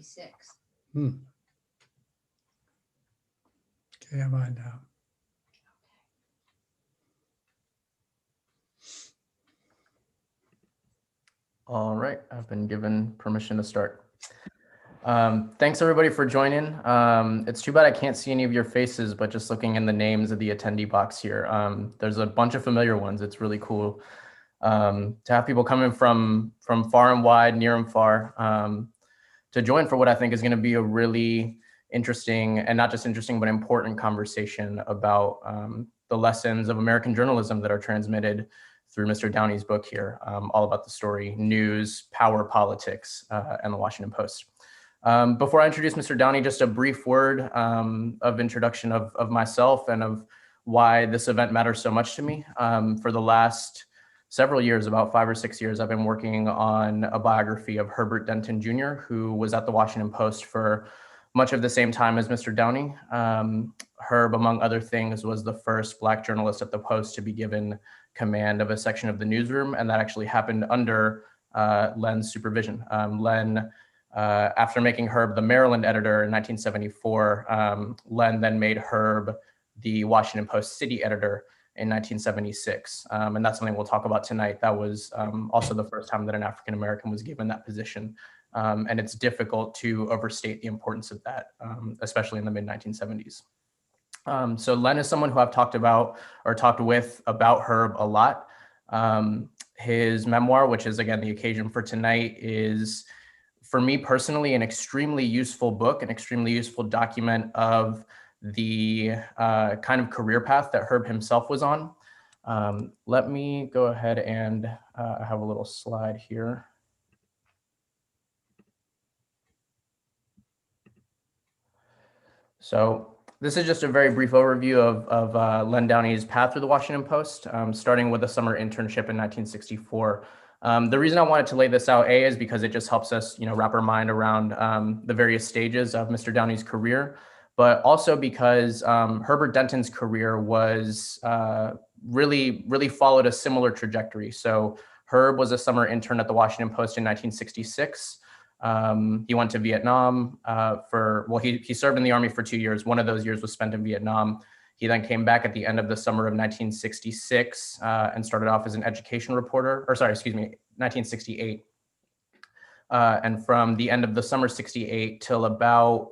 1976. Okay, I'm on now. All right, I've been given permission to start. Thanks everybody for joining. It's too bad I can't see any of your faces, but just looking in the names of the attendee box here, there's a bunch of familiar ones. It's really cool to have people coming from far and wide, near and far, to join for what I think is going to be a really interesting, and not just interesting, but important conversation about the lessons of American journalism that are transmitted through Mr. Downie's book here, all about the story, news, power, politics, and the Washington Post. Before I introduce Mr. Downie, just a brief word of introduction of myself and of why this event matters so much to me. For the last several years, about 5 or 6 years, I've been working on a biography of Herbert Denton Jr., who was at the Washington Post for much of the same time as Mr. Downie. Herb, among other things, was the first Black journalist at the Post to be given command of a section of the newsroom, and that actually happened under Len's supervision. Len, after making Herb the Maryland editor in 1974, Len then made Herb the Washington Post city editor in 1976. And that's something we'll talk about tonight. That was also the first time that an African-American was given that position. And it's difficult to overstate the importance of that, especially in the mid-1970s. So Len is someone who I've talked about or talked with about Herb a lot. His memoir, which is again the occasion for tonight, is for me personally an extremely useful book, an extremely useful document of the kind of career path that Herb himself was on. Let me go ahead and I have a little slide here. So this is just a very brief overview of Len Downie's path through the Washington Post, starting with a summer internship in 1964. The reason I wanted to lay this out, A, is because it just helps us, wrap our mind around the various stages of Mr. Downie's career, but also because Herbert Denton's career was really followed a similar trajectory. So Herb was a summer intern at the Washington Post in 1966. He went to Vietnam he served in the Army for 2 years. One of those years was spent in Vietnam. He then came back at the end of the summer of 1966 and started off as an education reporter, 1968. And from the end of the summer 68 till about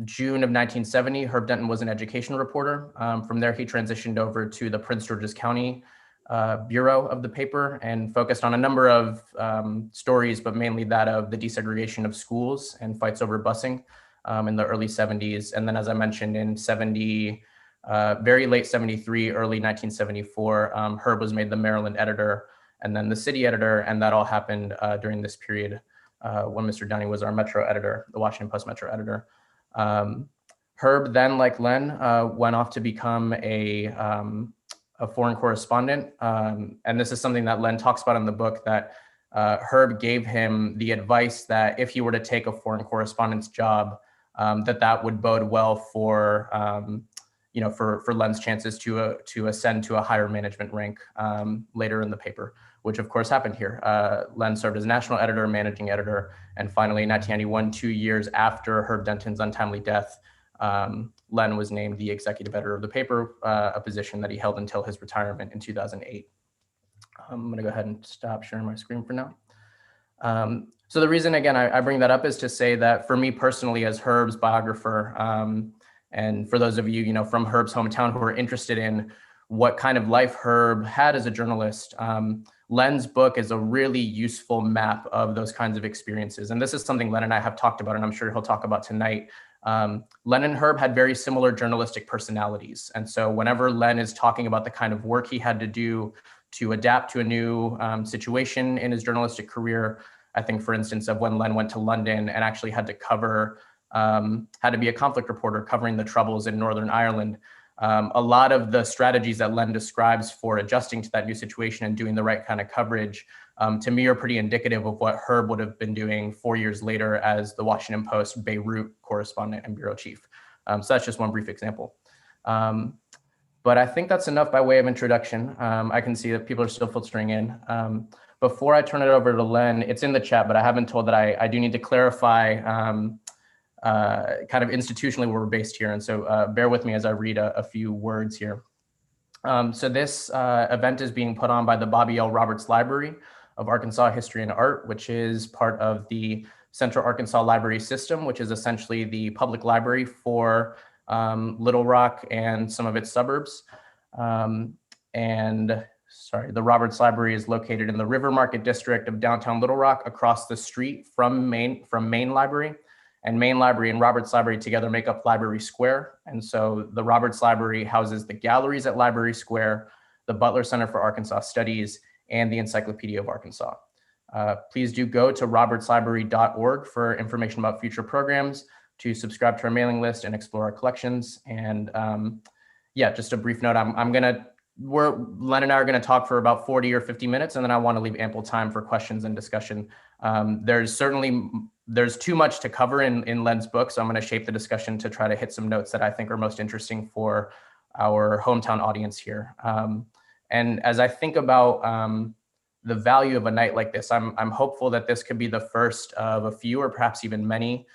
June of 1970, Herb Denton was an education reporter. From there, he transitioned over to the Prince George's County bureau of the paper and focused on a number of stories, but mainly that of the desegregation of schools and fights over busing in the early 70s. And then, as I mentioned, in very late 73, early 1974, Herb was made the Maryland editor and then the city editor. And that all happened during this period when Mr. Downie was our Metro editor, the Washington Post Metro editor. Herb then, like Len, went off to become a foreign correspondent. And this is something that Len talks about in the book, that Herb gave him the advice that if he were to take a foreign correspondent's job, that would bode well for Len's chances to ascend to a higher management rank later in the paper, which of course happened here. Len served as national editor, managing editor, and finally in 1991, 2 years after Herb Denton's untimely death, Len was named the executive editor of the paper, a position that he held until his retirement in 2008. I'm going to go ahead and stop sharing my screen for now. So the reason, again, I bring that up is to say that for me personally, as Herb's biographer, and for those of you, from Herb's hometown who are interested in what kind of life Herb had as a journalist, Len's book is a really useful map of those kinds of experiences. And this is something Len and I have talked about, and I'm sure he'll talk about tonight. Len and Herb had very similar journalistic personalities. And so whenever Len is talking about the kind of work he had to do to adapt to a new situation in his journalistic career, I think, for instance, of when Len went to London and actually had to be a conflict reporter covering the troubles in Northern Ireland. A lot of the strategies that Len describes for adjusting to that new situation and doing the right kind of coverage, to me, are pretty indicative of what Herb would have been doing 4 years later as the Washington Post Beirut correspondent and bureau chief. So that's just one brief example. But I think that's enough by way of introduction. I can see that people are still filtering in. Before I turn it over to Len, it's in the chat, but I haven't told that I do need to clarify kind of institutionally where we're based here. And so bear with me as I read a few words here. So this event is being put on by the Bobby L. Roberts Library of Arkansas History and Art, which is part of the Central Arkansas Library System, which is essentially the public library for Little Rock and some of its suburbs. The Roberts Library is located in the River Market District of downtown Little Rock, across the street from Main Library. And Main Library and Roberts Library together make up Library Square. And so the Roberts Library houses the galleries at Library Square, the Butler Center for Arkansas Studies, and the Encyclopedia of Arkansas. Please do go to robertslibrary.org for information about future programs, to subscribe to our mailing list and explore our collections. And yeah, just a brief note, Len and I are gonna talk for about 40 or 50 minutes, and then I wanna leave ample time for questions and discussion. There's too much to cover in Len's book, so I'm gonna shape the discussion to try to hit some notes that I think are most interesting for our hometown audience here. And as I think about the value of a night like this, I'm hopeful that this could be the first of a few, or perhaps even many,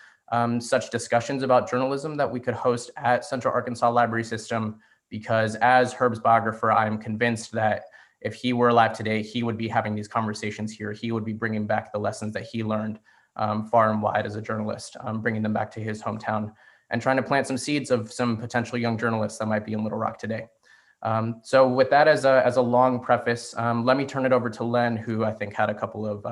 such discussions about journalism that we could host at Central Arkansas Library System, because as Herb's biographer, I'm convinced that if he were alive today, he would be having these conversations here. He would be bringing back the lessons that he learned far and wide as a journalist, bringing them back to his hometown and trying to plant some seeds of some potential young journalists that might be in Little Rock today. So with that as a long preface, let me turn it over to Len, who I think had a couple of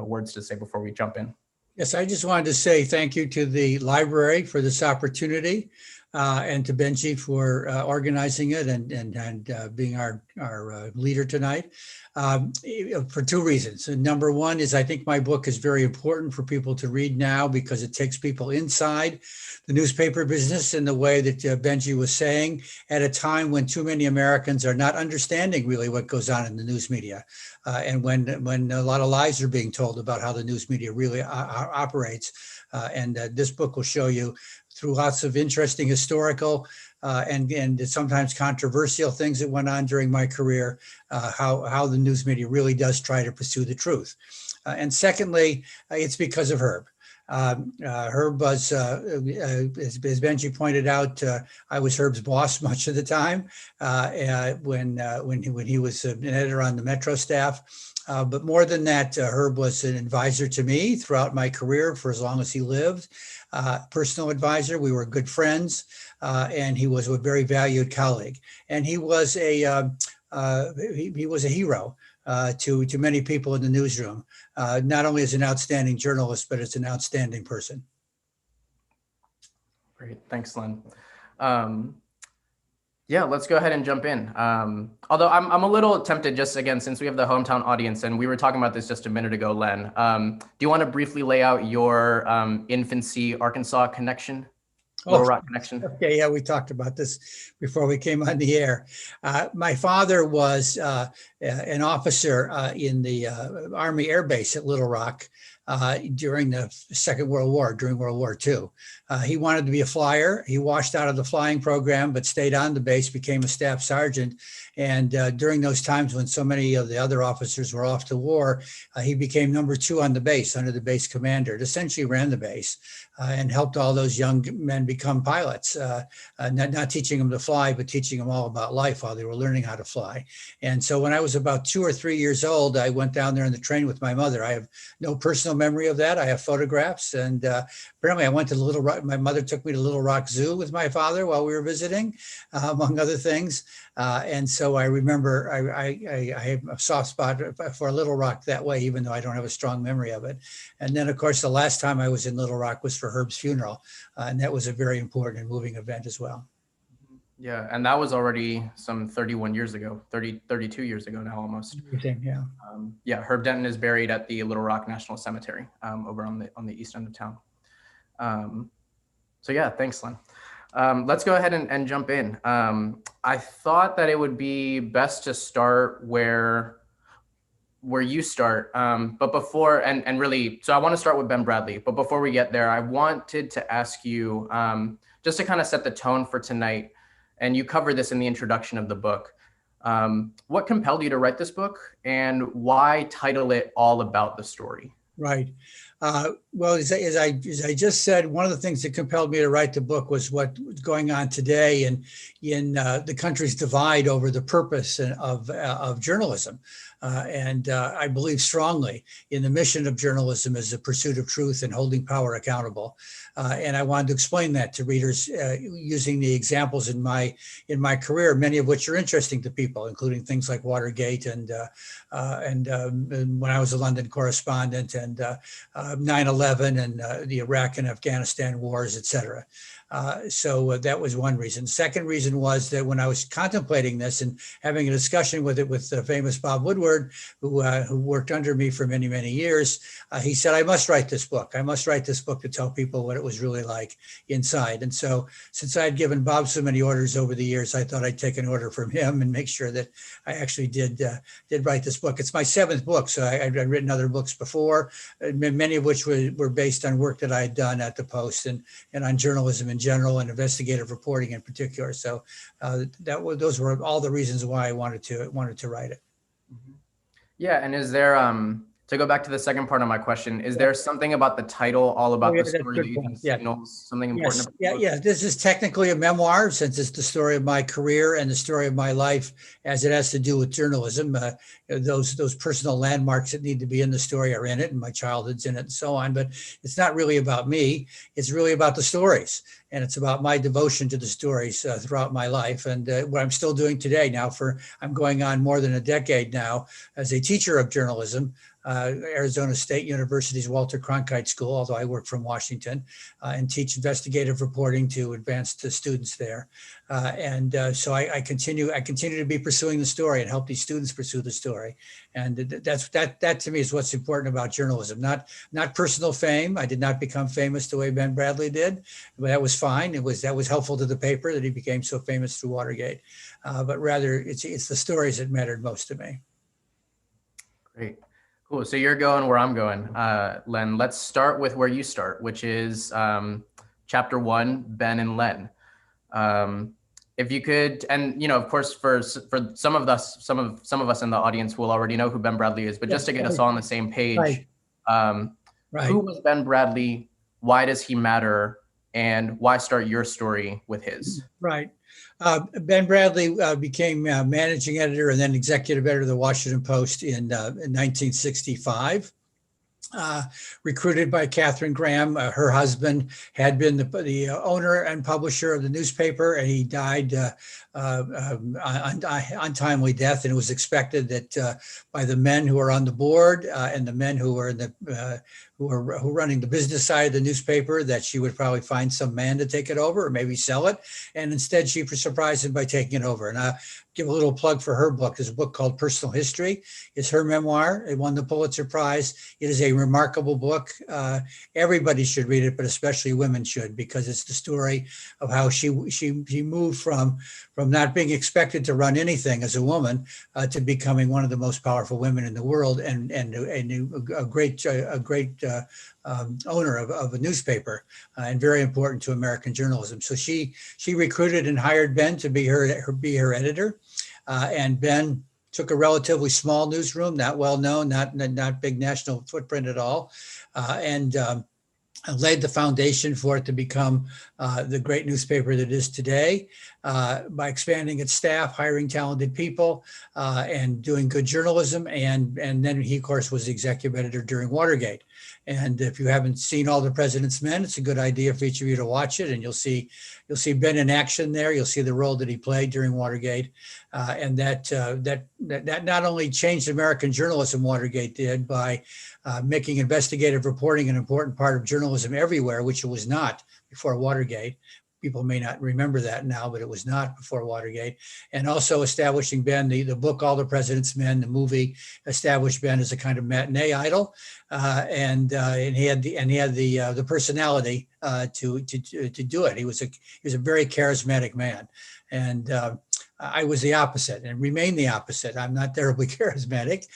words to say before we jump in. Yes, I just wanted to say thank you to the library for this opportunity, and to Benji for organizing it and being our leader tonight, for two reasons. And number one is I think my book is very important for people to read now, because it takes people inside the newspaper business in the way that Benji was saying, at a time when too many Americans are not understanding really what goes on in the news media. And when a lot of lies are being told about how the news media really operates. And this book will show you, through lots of interesting historical and sometimes controversial things that went on during my career, how the news media really does try to pursue the truth. And secondly, it's because of Herb. Herb was, as Benji pointed out, I was Herb's boss much of the time when he was an editor on the Metro staff. But more than that, Herb was an advisor to me throughout my career for as long as he lived. Personal advisor. We were good friends, and he was a very valued colleague. And he was a hero to many people in the newsroom, not only as an outstanding journalist, but as an outstanding person. Great, thanks, Len. Yeah, let's go ahead and jump in. Although I'm a little tempted, just again, since we have the hometown audience, and we were talking about this just a minute ago, Len, do you want to briefly lay out your infancy Arkansas connection, Little Rock connection? Okay, yeah, we talked about this before we came on the air. My father was an officer in the Army Air Base at Little Rock during the Second World War, during World War II. He wanted to be a flyer. He washed out of the flying program, but stayed on the base, became a staff sergeant. And during those times when so many of the other officers were off to war, he became number 2 on the base, under the base commander. It essentially ran the base and helped all those young men become pilots, not teaching them to fly, but teaching them all about life while they were learning how to fly. And so when I was about 2 or 3 years old, I went down there in the train with my mother. I have no personal memory of that. I have photographs. And apparently I went to Little Rock. My mother took me to Little Rock Zoo with my father while we were visiting, among other things. And so I remember I have a soft spot for Little Rock that way, even though I don't have a strong memory of it. And then, of course, the last time I was in Little Rock was for Herb's funeral. And that was a very important and moving event as well. Yeah, and that was already some 31 years ago, 32 years ago now almost. Yeah. Yeah, Herb Denton is buried at the Little Rock National Cemetery over on the east end of town. So yeah, thanks, Len. Let's go ahead and jump in. I thought that it would be best to start where you start, but before, and really, so I want to start with Ben Bradley, but before we get there, I wanted to ask you, just to kind of set the tone for tonight, and you cover this in the introduction of the book. What compelled you to write this book, and why title it All About the Story? Right. Well, as I just said, one of the things that compelled me to write the book was what's going on today in the country's divide over the purpose of journalism. And I believe strongly in the mission of journalism as the pursuit of truth and holding power accountable. And I wanted to explain that to readers using the examples in my career, many of which are interesting to people, including things like Watergate and when I was a London correspondent, and 9/11 and the Iraq and Afghanistan wars, et cetera. So that was one reason. Second reason was that when I was contemplating this and having a discussion with the famous Bob Woodward, who worked under me for many, many years, he said, I must write this book. I must write this book to tell people what it was really like inside. And so since I had given Bob so many orders over the years, I thought I'd take an order from him and make sure that I actually did write this book. It's my seventh book. So I'd written other books before, many of which were based on work that I had done at the Post and on journalism in general and investigative reporting in particular. So those were all the reasons why I wanted to write it. Yeah, and is there to go back to the second part of my question, is there something about the title All About the Story that you think signals something important about the book? Yeah. This is technically a memoir, since it's the story of my career and the story of my life as it has to do with journalism. Those personal landmarks that need to be in the story are in it, and my childhood's in it and so on. But it's not really about me. It's really about the stories. And it's about my devotion to the stories throughout my life, and what I'm still doing today. I'm going on more than a decade now as a teacher of journalism, Arizona State University's Walter Cronkite School, although I work from Washington, and teach investigative reporting to advanced students there. So I continue to be pursuing the story and help these students pursue the story. And that to me is what's important about journalism, not personal fame. I did not become famous the way Ben Bradley did, but that was fine. That was helpful to the paper that he became so famous through Watergate. But rather it's the stories that mattered most to me. Great. Cool. So you're going where I'm going, Len. Let's start with where you start, which is chapter 1, Ben and Len. If you could, and of course, for some of us in the audience will already know who Ben Bradley is, but just to get us all on the same page, who was Ben Bradley? Why does he matter? And why start your story with his? Right. Ben Bradley became managing editor and then executive editor of the Washington Post in 1965. Recruited by Catherine Graham. Her husband had been the owner and publisher of the newspaper, and he died untimely death. And it was expected that by the men who were on the board and the men who were who were running the business side of the newspaper, that she would probably find some man to take it over or maybe sell it. And instead, she surprised him by taking it over. And I'll give a little plug for her book. There's a book called Personal History. It's her memoir. It won the Pulitzer Prize. It is a remarkable book. Everybody should read it, but especially women should, because it's the story of how she moved from not being expected to run anything as a woman to becoming one of the most powerful women in the world, and a great owner of a newspaper, and very important to American journalism. So she recruited and hired Ben to be her editor, and Ben took a relatively small newsroom, not well known, not big national footprint at all, and laid the foundation for it to become the great newspaper that it is today, by expanding its staff, hiring talented people, and doing good journalism. And then he, of course, was the executive editor during Watergate. And if you haven't seen All the President's Men, it's a good idea for each of you to watch it. And you'll see Ben in action there. You'll see the role that he played during Watergate, and that not only changed American journalism, Watergate did, by making investigative reporting an important part of journalism everywhere, which it was not before Watergate. People may not remember that now, but it was not before Watergate. And also establishing Ben, the book All the President's Men, the movie, established Ben as a kind of matinee idol, and he had the personality to do it. He was a very charismatic man, and I was the opposite and remain the opposite. I'm not terribly charismatic,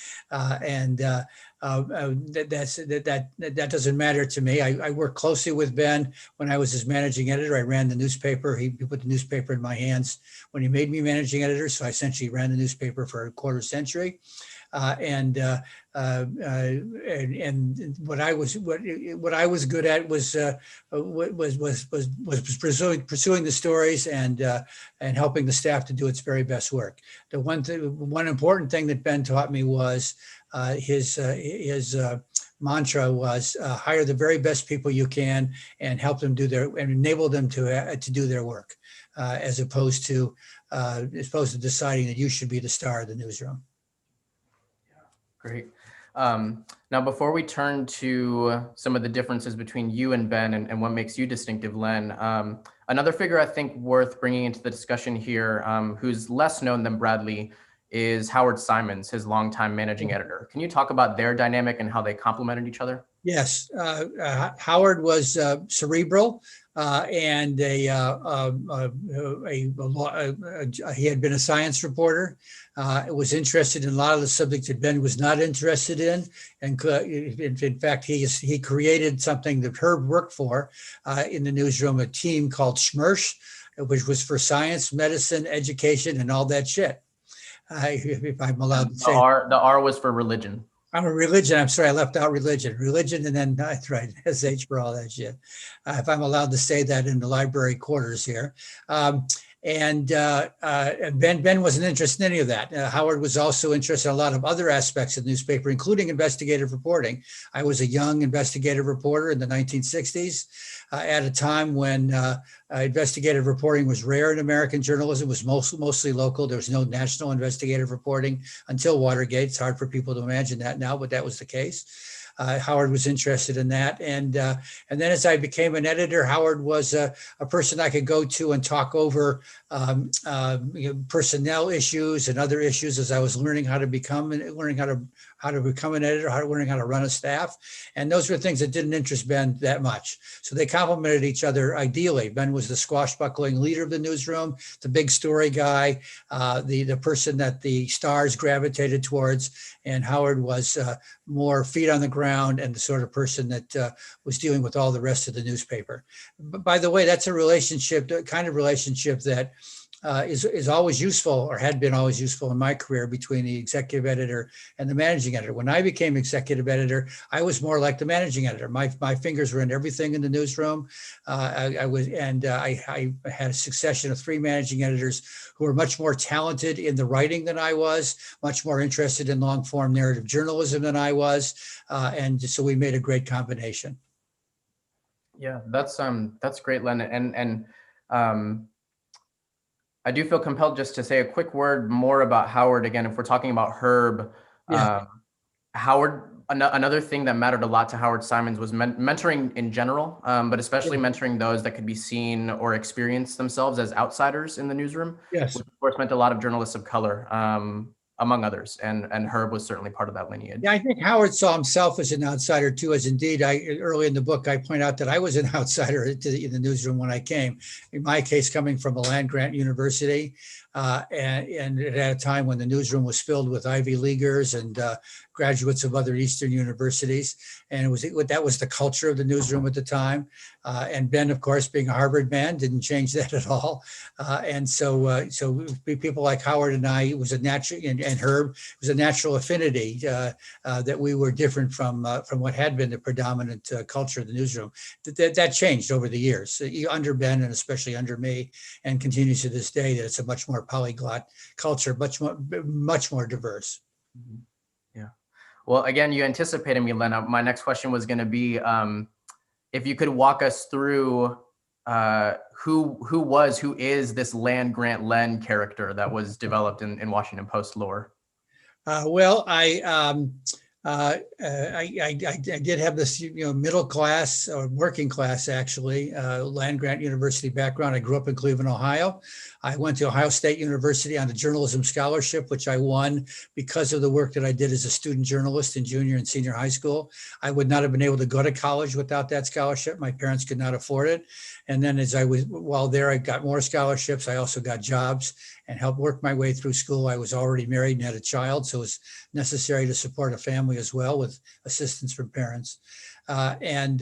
that doesn't matter to me. I worked closely with Ben when I was his managing editor. I ran the newspaper. He put the newspaper in my hands when he made me managing editor. So I essentially ran the newspaper for a quarter century. And what I was good at was pursuing the stories and helping the staff to do its very best work. The one important thing that Ben taught me was his mantra was hire the very best people you can and help them do and enable them to do their work, as opposed to deciding that you should be the star of the newsroom. Great. Now, before we turn to some of the differences between you and Ben and what makes you distinctive, Len, another figure I think worth bringing into the discussion here, who's less known than Bradley, is Howard Simons, his longtime managing editor. Can you talk about their dynamic and how they complemented each other? Yes, Howard was cerebral, and he had been a science reporter. Was interested in a lot of the subjects that Ben was not interested in, and in fact, he created something that Herb worked for in the newsroom, a team called SMERSH, which was for science, medicine, education, and all that shit. If I'm allowed to say. The R was for religion. I'm a religion. I'm sorry, I left out religion. Religion, and then that's right, SH for all that shit. If I'm allowed to say that in the library quarters here. And Ben wasn't interested in any of that. Howard was also interested in a lot of other aspects of the newspaper, including investigative reporting. I was a young investigative reporter in the 1960s at a time when investigative reporting was rare in American journalism. It was mostly local. There was no national investigative reporting until Watergate. It's hard for people to imagine that now, but that was the case. Howard was interested in that. And then as I became an editor, Howard was a person I could go to and talk over personnel issues and other issues as I was learning how to become an editor, learning how to run a staff. And those were things that didn't interest Ben that much. So they complemented each other ideally. Ben was the swashbuckling leader of the newsroom, the big story guy, the person that the stars gravitated towards. And Howard was more feet on the ground and the sort of person that was dealing with all the rest of the newspaper. But by the way, that's a relationship, the kind of relationship that is always useful, or had been always useful in my career, between the executive editor and the managing editor. When I became executive editor, I was more like the managing editor. My fingers were in everything in the newsroom. I had a succession of 3 managing editors who were much more talented in the writing than I was, much more interested in long form narrative journalism than I was, and so we made a great combination. Yeah, that's great, Len, and I do feel compelled just to say a quick word more about Howard. Again, if we're talking about Herb, yeah. Howard, another thing that mattered a lot to Howard Simons was mentoring in general, but especially mentoring those that could be seen or experience themselves as outsiders in the newsroom. Yes. Which of course meant a lot of journalists of color, among others, and Herb was certainly part of that lineage. Yeah, I think Howard saw himself as an outsider too, as indeed early in the book I point out that I was an outsider in the newsroom when I came. In my case, coming from a land-grant university, and at a time when the newsroom was filled with Ivy Leaguers and graduates of other Eastern universities, and that was the culture of the newsroom at the time. And Ben, of course, being a Harvard man, didn't change that at all. And so people like Howard and I, it was a natural, and Herb, it was a natural affinity that we were different from what had been the predominant culture of the newsroom. That changed over the years, under Ben and especially under me, and continues to this day. That it's a much more polyglot culture, much more diverse. Mm-hmm. Yeah. Well, again, you anticipated me, Len. My next question was going to be, if you could walk us through who is this land grant Len character that was developed in Washington Post lore? Well, I did have this, middle class or working class, actually, land grant university background. I grew up in Cleveland, Ohio. I went to Ohio State University on a journalism scholarship, which I won because of the work that I did as a student journalist in junior and senior high school. I would not have been able to go to college without that scholarship. My parents could not afford it. And then while there, I got more scholarships. I also got jobs and helped work my way through school. I was already married and had a child, so it was necessary to support a family as well with assistance from parents. And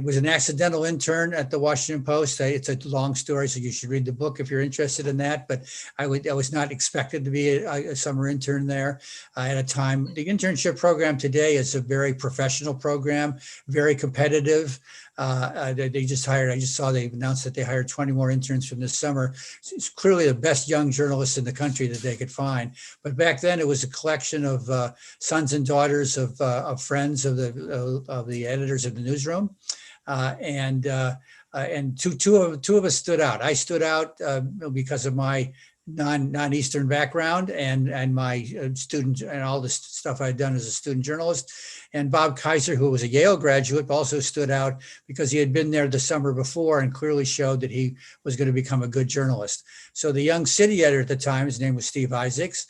was an accidental intern at the Washington Post. It's a long story, so you should read the book if you're interested in that. But I was not expected to be a summer intern there at a time. The internship program today is a very professional program, very competitive. They just hired, I just saw they announced that they hired 20 more interns from this summer. It's clearly the best young journalists in the country that they could find. But back then it was a collection of sons and daughters of friends of the editors of the newsroom. And two of us stood out. I stood out because of my non-Eastern background and my student and all the stuff I'd done as a student journalist. And Bob Kaiser, who was a Yale graduate, also stood out because he had been there the summer before and clearly showed that he was going to become a good journalist. So the young city editor at the time, his name was Steve Isaacs,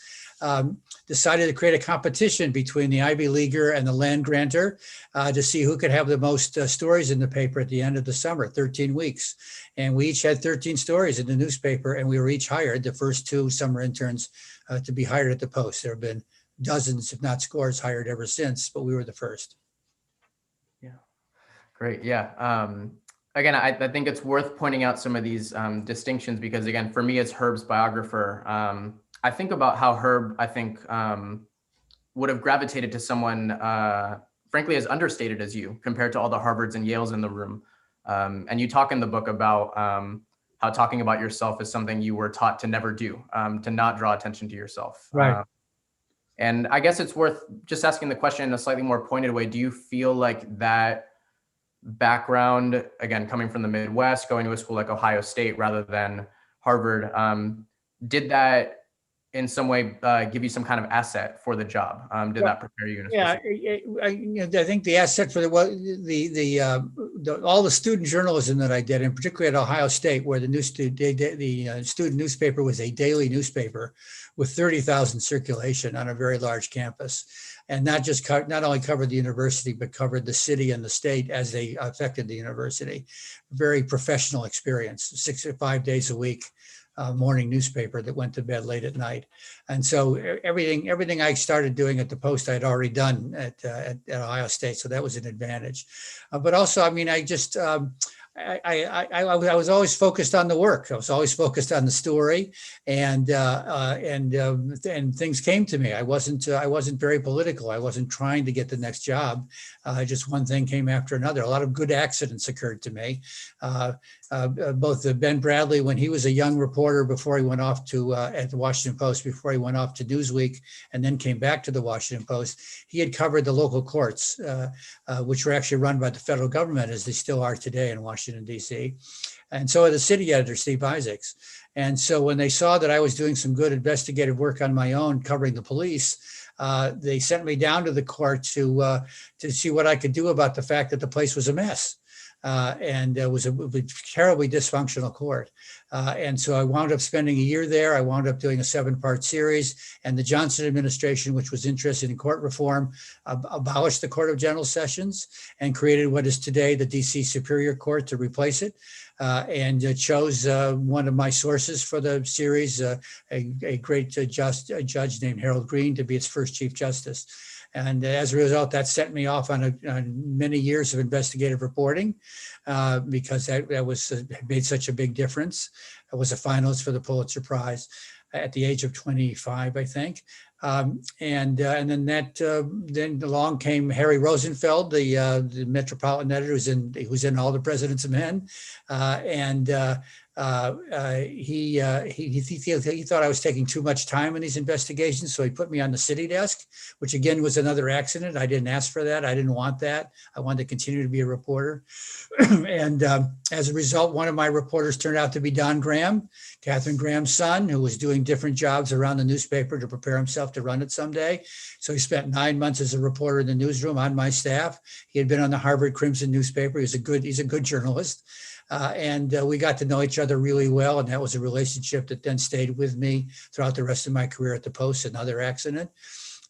decided to create a competition between the Ivy Leaguer and the land grantor to see who could have the most stories in the paper at the end of the summer, 13 weeks. And we each had 13 stories in the newspaper, and we were each hired, the first two summer interns to be hired at the Post. There have been dozens, if not scores, hired ever since, but we were the first. Yeah, great. Yeah. Again, I think it's worth pointing out some of these distinctions because, again, for me as Herb's biographer, I think about how Herb, I think, would have gravitated to someone, frankly, as understated as you compared to all the Harvards and Yales in the room. And you talk in the book about how talking about yourself is something you were taught to never do, to not draw attention to yourself. Right. And I guess it's worth just asking the question in a slightly more pointed way. Do you feel like that background, again, coming from the Midwest, going to a school like Ohio State rather than Harvard, did that in some way give you some kind of asset for the job? Did that prepare you? I think the asset for all the student journalism that I did, and particularly at Ohio State, where the student newspaper was a daily newspaper with 30,000 circulation on a very large campus, and not only covered the university, but covered the city and the state as they affected the university. Very professional experience, 5 days a week. Morning newspaper that went to bed late at night. And so everything I started doing at the Post, I'd already done at Ohio State. So that was an advantage. But also, I mean, I was always focused on the work. I was always focused on the story, and things came to me. I wasn't very political. I wasn't trying to get the next job. Just one thing came after another. A lot of good accidents occurred to me. Both Ben Bradley, when he was a young reporter before he went off to at the Washington Post, before he went off to Newsweek, and then came back to the Washington Post, he had covered the local courts, which were actually run by the federal government, as they still are today in Washington, D.C. And so the city editor, Steve Isaacs. And so when they saw that I was doing some good investigative work on my own, covering the police, they sent me down to the court to see what I could do about the fact that the place was a mess. And it was a terribly dysfunctional court. And so I wound up spending a year there. I wound up doing a 7-part series, and the Johnson administration, which was interested in court reform, abolished the Court of General Sessions and created what is today the DC Superior Court to replace it. And chose one of my sources for the series, a great judge named Harold Green, to be its first Chief Justice. And as a result, that set me off on many years of investigative reporting because that made such a big difference. I was a finalist for the Pulitzer Prize at the age of 25, I think. And then along came Harry Rosenfeld, the Metropolitan editor, who's in All the President's Men, he thought I was taking too much time in these investigations, so he put me on the city desk, which again was another accident. I didn't ask for that. I didn't want that. I wanted to continue to be a reporter. And as a result, one of my reporters turned out to be Don Graham, Catherine Graham's son, who was doing different jobs around the newspaper to prepare himself to run it someday. So he spent 9 months as a reporter in the newsroom on my staff. He had been on the Harvard Crimson newspaper. He's a good journalist. And we got to know each other really well. And that was a relationship that then stayed with me throughout the rest of my career at the Post, another accident.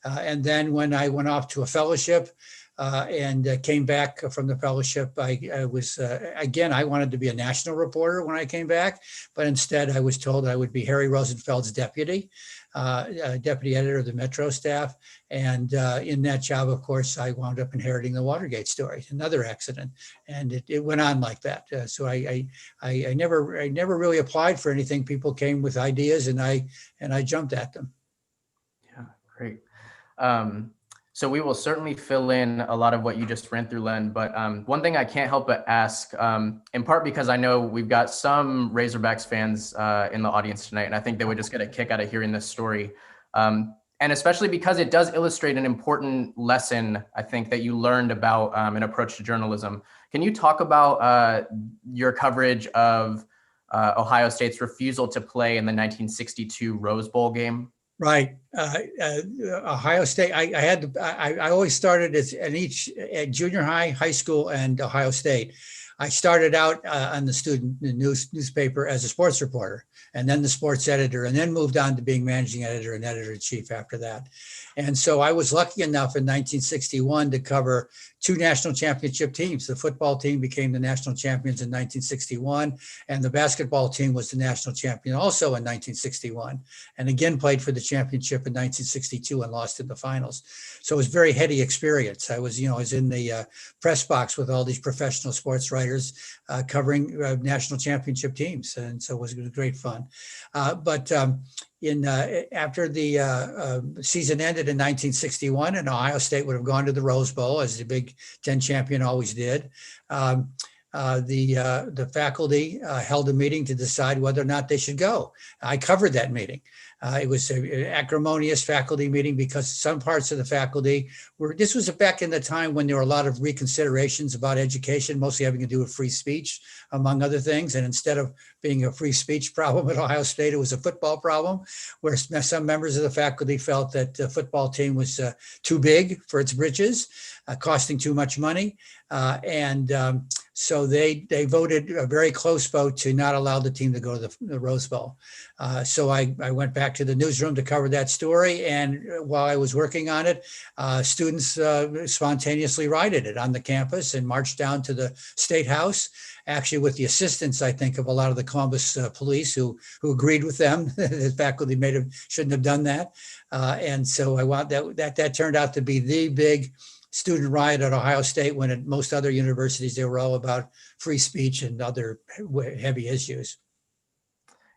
And then when I went off to a fellowship and came back from the fellowship, I was, again, I wanted to be a national reporter when I came back, but instead I was told I would be Harry Rosenfeld's deputy, deputy editor of the Metro staff. And in that job, of course, I wound up inheriting the Watergate story, another accident. And it went on like that. So I never really applied for anything. People came with ideas and I jumped at them. Yeah, great. So we will certainly fill in a lot of what you just ran through, Len, but one thing I can't help but ask, in part because I know we've got some Razorbacks fans in the audience tonight, and I think they would just get a kick out of hearing this story. And especially because it does illustrate an important lesson, I think, that you learned about an approach to journalism. Can you talk about your coverage of Ohio State's refusal to play in the 1962 Rose Bowl game? Right. Ohio State, I always started at junior high, high school, and Ohio State. I started out on the student newspaper as a sports reporter, and then the sports editor, and then moved on to being managing editor and editor-in-chief after that. And so I was lucky enough in 1961 to cover two national championship teams. The football team became the national champions in 1961, and the basketball team was the national champion also in 1961, and again played for the championship in 1962 and lost in the finals. So it was a very heady experience. I was in the press box with all these professional sports writers covering national championship teams, and so it was great fun. But after the season ended in 1961, and Ohio State would have gone to the Rose Bowl as the Big Ten champion always did. The faculty held a meeting to decide whether or not they should go. I covered that meeting. It was an acrimonious faculty meeting because some parts of the faculty this was back in the time when there were a lot of reconsiderations about education, mostly having to do with free speech, among other things. And instead of being a free speech problem at Ohio State, it was a football problem, where some members of the faculty felt that the football team was too big for its britches, costing too much money. So they voted a very close vote to not allow the team to go to the Rose Bowl. So I went back to the newsroom to cover that story. And while I was working on it, students spontaneously rioted it on the campus and marched down to the State House, actually with the assistance, I think, of a lot of the Columbus police who agreed with them. The faculty shouldn't have done that. And so that turned out to be the big student riot at Ohio State, when at most other universities, they were all about free speech and other heavy issues.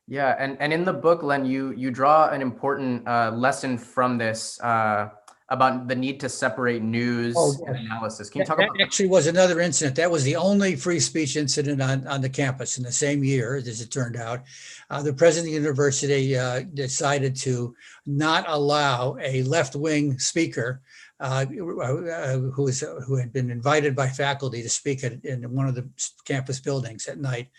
Yeah, and in the book, Len, you draw an important lesson from this about the need to separate news and analysis. Can you talk about that? Actually was another incident. That was the only free speech incident on the campus in the same year, as it turned out. The president of the university decided to not allow a left-wing speaker who had been invited by faculty to speak in one of the campus buildings at night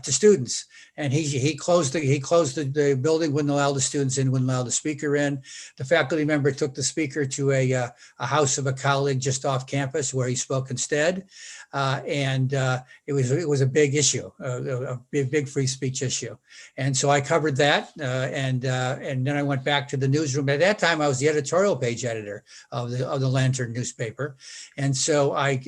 to students. And he closed the building, wouldn't allow the students in, wouldn't allow the speaker in. The faculty member took the speaker to a house of a colleague just off campus, where he spoke instead. It was a big issue, a big free speech issue. And so I covered that, and then I went back to the newsroom. At that time, I was the editorial page editor of the Lantern newspaper, and so I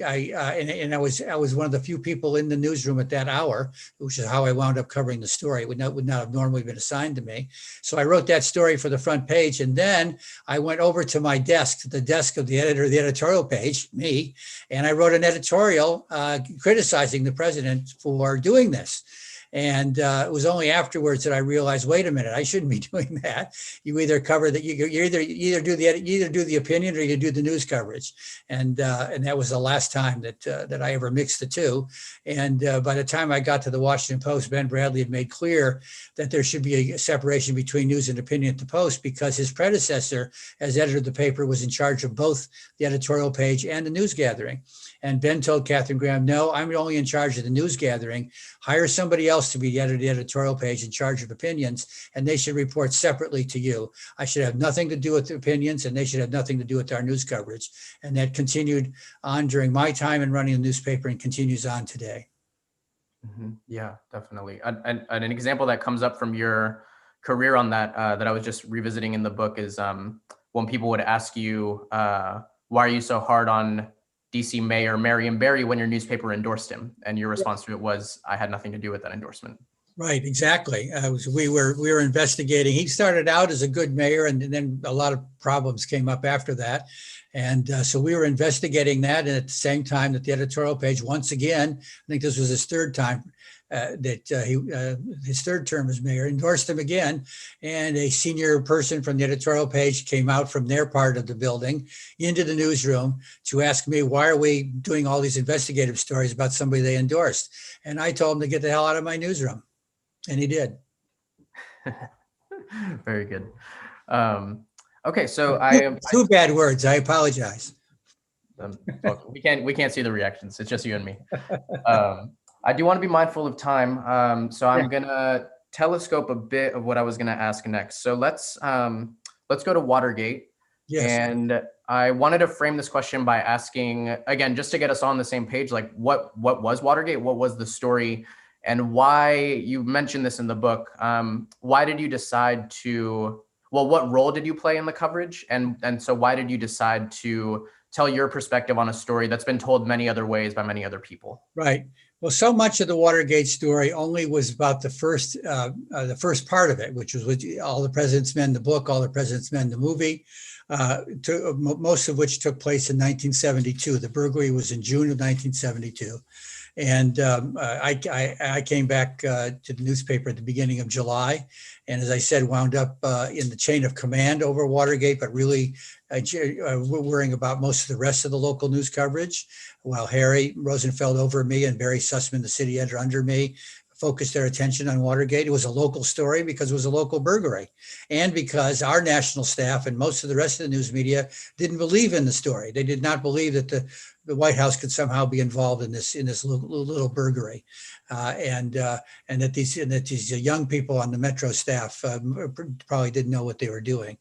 was one of the few people in the newsroom at that hour, which is how I wound up covering the story. It would not have normally been assigned to me. So I wrote that story for the front page, and then I went over to my desk, to the desk of the editor of the editorial page, me, and I wrote an editorial criticizing the president for doing this. And it was only afterwards that I realized, wait a minute, I shouldn't be doing that. You either cover that, you either do the opinion, or you do the news coverage. And that was the last time that I ever mixed the two. And by the time I got to the Washington Post, Ben Bradley had made clear that there should be a separation between news and opinion at the Post, because his predecessor as editor of the paper was in charge of both the editorial page and the news gathering. And Ben told Katharine Graham, no, I'm only in charge of the news gathering. Hire somebody else to be the editor of the editorial page in charge of opinions, and they should report separately to you. I should have nothing to do with the opinions, and they should have nothing to do with our news coverage. And that continued on during my time in running the newspaper, and continues on today. Mm-hmm. Yeah, definitely. And an example that comes up from your career on that I was just revisiting in the book is when people would ask you, why are you so hard on DC Mayor Marion Barry when your newspaper endorsed him? And your response to it was, I had nothing to do with that endorsement. Right, exactly. We were investigating. He started out as a good mayor, and then a lot of problems came up after that. And so we were investigating that. And at the same time that the editorial page, once again, I think this was his third time his third term as mayor, endorsed him again. And a senior person from the editorial page came out from their part of the building into the newsroom to ask me, why are we doing all these investigative stories about somebody they endorsed? And I told him to get the hell out of my newsroom. And he did. Very good. Okay, so two bad words. I apologize. We can't see the reactions. It's just you and me. I do want to be mindful of time, so I'm gonna telescope a bit of what I was gonna ask next. So let's go to Watergate. Yes. And I wanted to frame this question by asking, again, just to get us on the same page, like what was Watergate? What was the story? And why, you mentioned this in the book, why did you decide to, well, what role did you play in the coverage? And so why did you decide to tell your perspective on a story that's been told many other ways by many other people? Right. Well, so much of the Watergate story only was about the first part of it, which was All the President's Men, the book, All the President's Men, the movie, most of which took place in 1972. The burglary was in June of 1972. And I came back to the newspaper at the beginning of July. And as I said, wound up in the chain of command over Watergate, but really worrying about most of the rest of the local news coverage, while Harry Rosenfeld over me and Barry Sussman, the city editor under me, focused their attention on Watergate. It was a local story because it was a local burglary, and because our national staff and most of the rest of the news media didn't believe in the story. They did not believe that the White House could somehow be involved in this little burglary, and that these young people on the Metro staff probably didn't know what they were doing.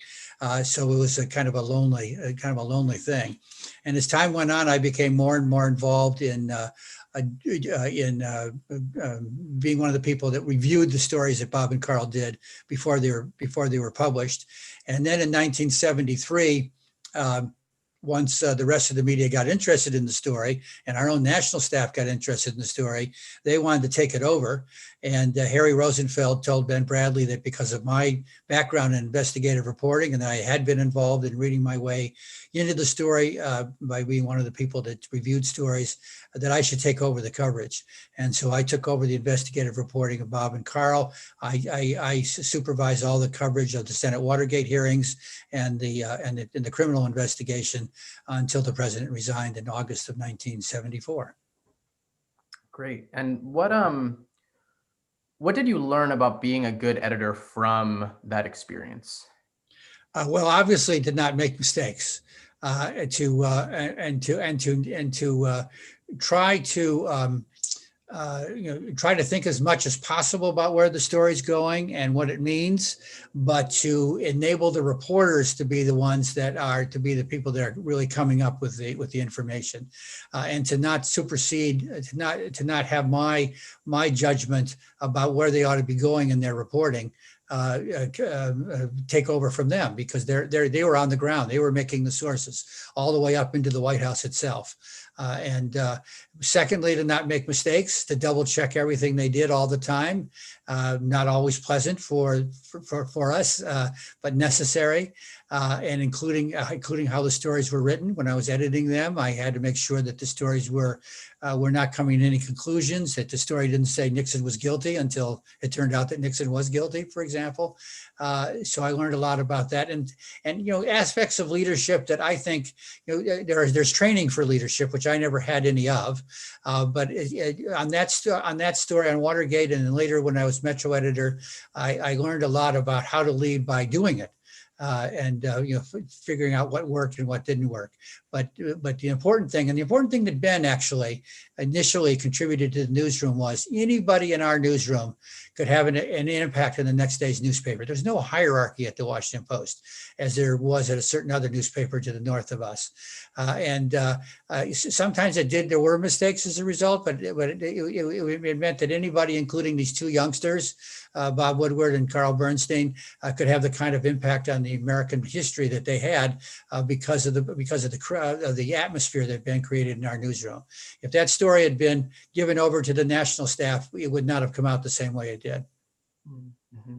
So it was a kind of a lonely thing. And as time went on, I became more and more involved in being one of the people that reviewed the stories that Bob and Carl did before they were published. And then in 1973, once the rest of the media got interested in the story and our own national staff got interested in the story, they wanted to take it over. And Harry Rosenfeld told Ben Bradley that because of my background in investigative reporting and that I had been involved in reading my way into the story by being one of the people that reviewed stories, that I should take over the coverage. And so I took over the investigative reporting of Bob and Carl. I supervised all the coverage of the Senate Watergate hearings and the criminal investigation until the president resigned in August of 1974. Great. And what did you learn about being a good editor from that experience? Well, obviously, did not make mistakes. To try to try to think as much as possible about where the story's going and what it means, but to enable the reporters to be the ones that are to be the people that are really coming up with the information, and to not supersede, to not have my judgment about where they ought to be going in their reporting take over from them, because they were on the ground. They were making the sources all the way up into the White House itself. And secondly, to not make mistakes, to double check everything they did all the time. Not always pleasant for us, but necessary. And including how the stories were written. When I was editing them, I had to make sure that the stories were not coming to any conclusions, that the story didn't say Nixon was guilty until it turned out that Nixon was guilty, for example. So I learned a lot about that, and aspects of leadership that I think there's training for leadership, which I never had any of. But on that story on Watergate, and then later when I was Metro editor, I learned a lot about how to lead by doing it. And figuring out what worked and what didn't work. But the important thing that Ben actually initially contributed to the newsroom was anybody in our newsroom could have an impact on the next day's newspaper. There's no hierarchy at the Washington Post, as there was at a certain other newspaper to the north of us. Sometimes there were mistakes as a result, but it meant that anybody, including these two youngsters, Bob Woodward and Carl Bernstein, could have the kind of impact on on the American history that they had because of the crowd, of the atmosphere that had been created in our newsroom. If that story had been given over to the national staff, it would not have come out the same way it did. Mm-hmm.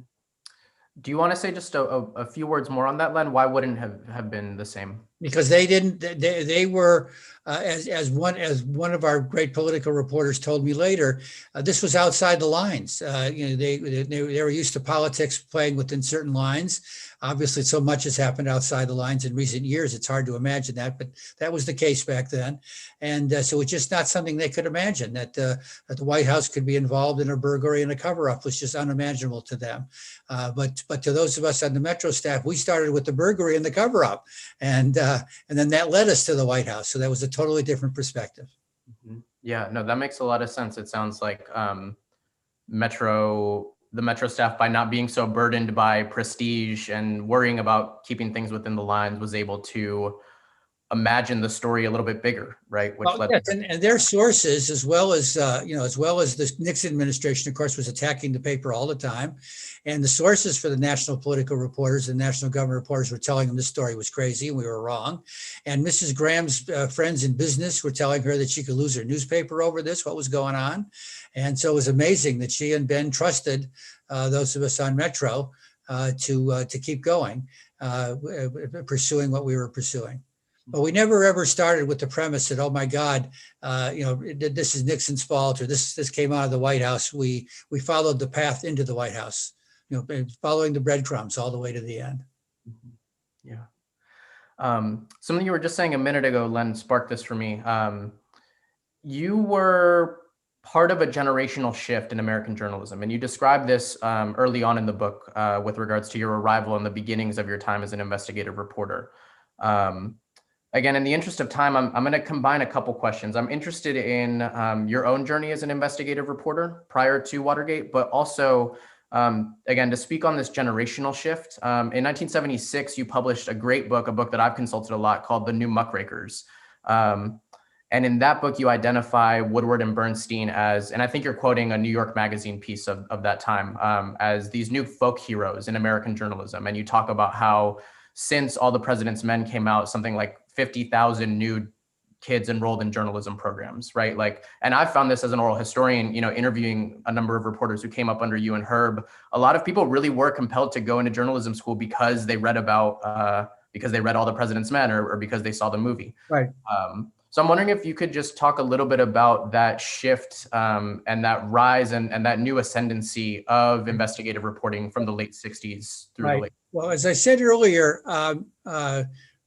Do you want to say just a few words more on that, Len? Why wouldn't have been the same? Because they were, as one of our great political reporters told me later, this was outside the lines. They were used to politics playing within certain lines. Obviously, so much has happened outside the lines in recent years. It's hard to imagine that, but that was the case back then. And so it's just not something they could imagine, that the White House could be involved in a burglary and a cover-up was just unimaginable to them. But to those of us on the Metro staff, we started with the burglary and the cover-up. And then that led us to the White House. So that was a totally different perspective. Mm-hmm. Yeah, no, that makes a lot of sense. It sounds like the Metro staff, by not being so burdened by prestige and worrying about keeping things within the lines, was able to imagine the story a little bit bigger, right? Which led yes, and their sources, as well as the Nixon administration, of course, was attacking the paper all the time, and the sources for the national political reporters and national government reporters were telling them this story was crazy and we were wrong. And Mrs. Graham's friends in business were telling her that she could lose her newspaper over this, what was going on. And so it was amazing that she and Ben trusted those of us on Metro to keep going, pursuing what we were pursuing. But we never ever started with the premise that, oh my God, this is Nixon's fault, or this came out of the White House. We followed the path into the White House, following the breadcrumbs all the way to the end. Yeah. Something you were just saying a minute ago, Len, sparked this for me. You were part of a generational shift in American journalism, and you described this early on in the book with regards to your arrival and the beginnings of your time as an investigative reporter. Again, in the interest of time, I'm going to combine a couple questions. I'm interested in your own journey as an investigative reporter prior to Watergate, but also, again, to speak on this generational shift. In 1976, you published a great book, a book that I've consulted a lot, called The New Muckrakers. And in that book, you identify Woodward and Bernstein as, and I think you're quoting a New York Magazine piece of that time, as these new folk heroes in American journalism. And you talk about how since All the President's Men came out, something like 50,000 new kids enrolled in journalism programs, right? And I've found this as an oral historian, interviewing a number of reporters who came up under you and Herb. A lot of people really were compelled to go into journalism school because they read All the President's Men or because they saw the movie. Right. So I'm wondering if you could just talk a little bit about that shift and that rise and that new ascendancy of investigative reporting from the late 60s through the late. Well, as I said earlier,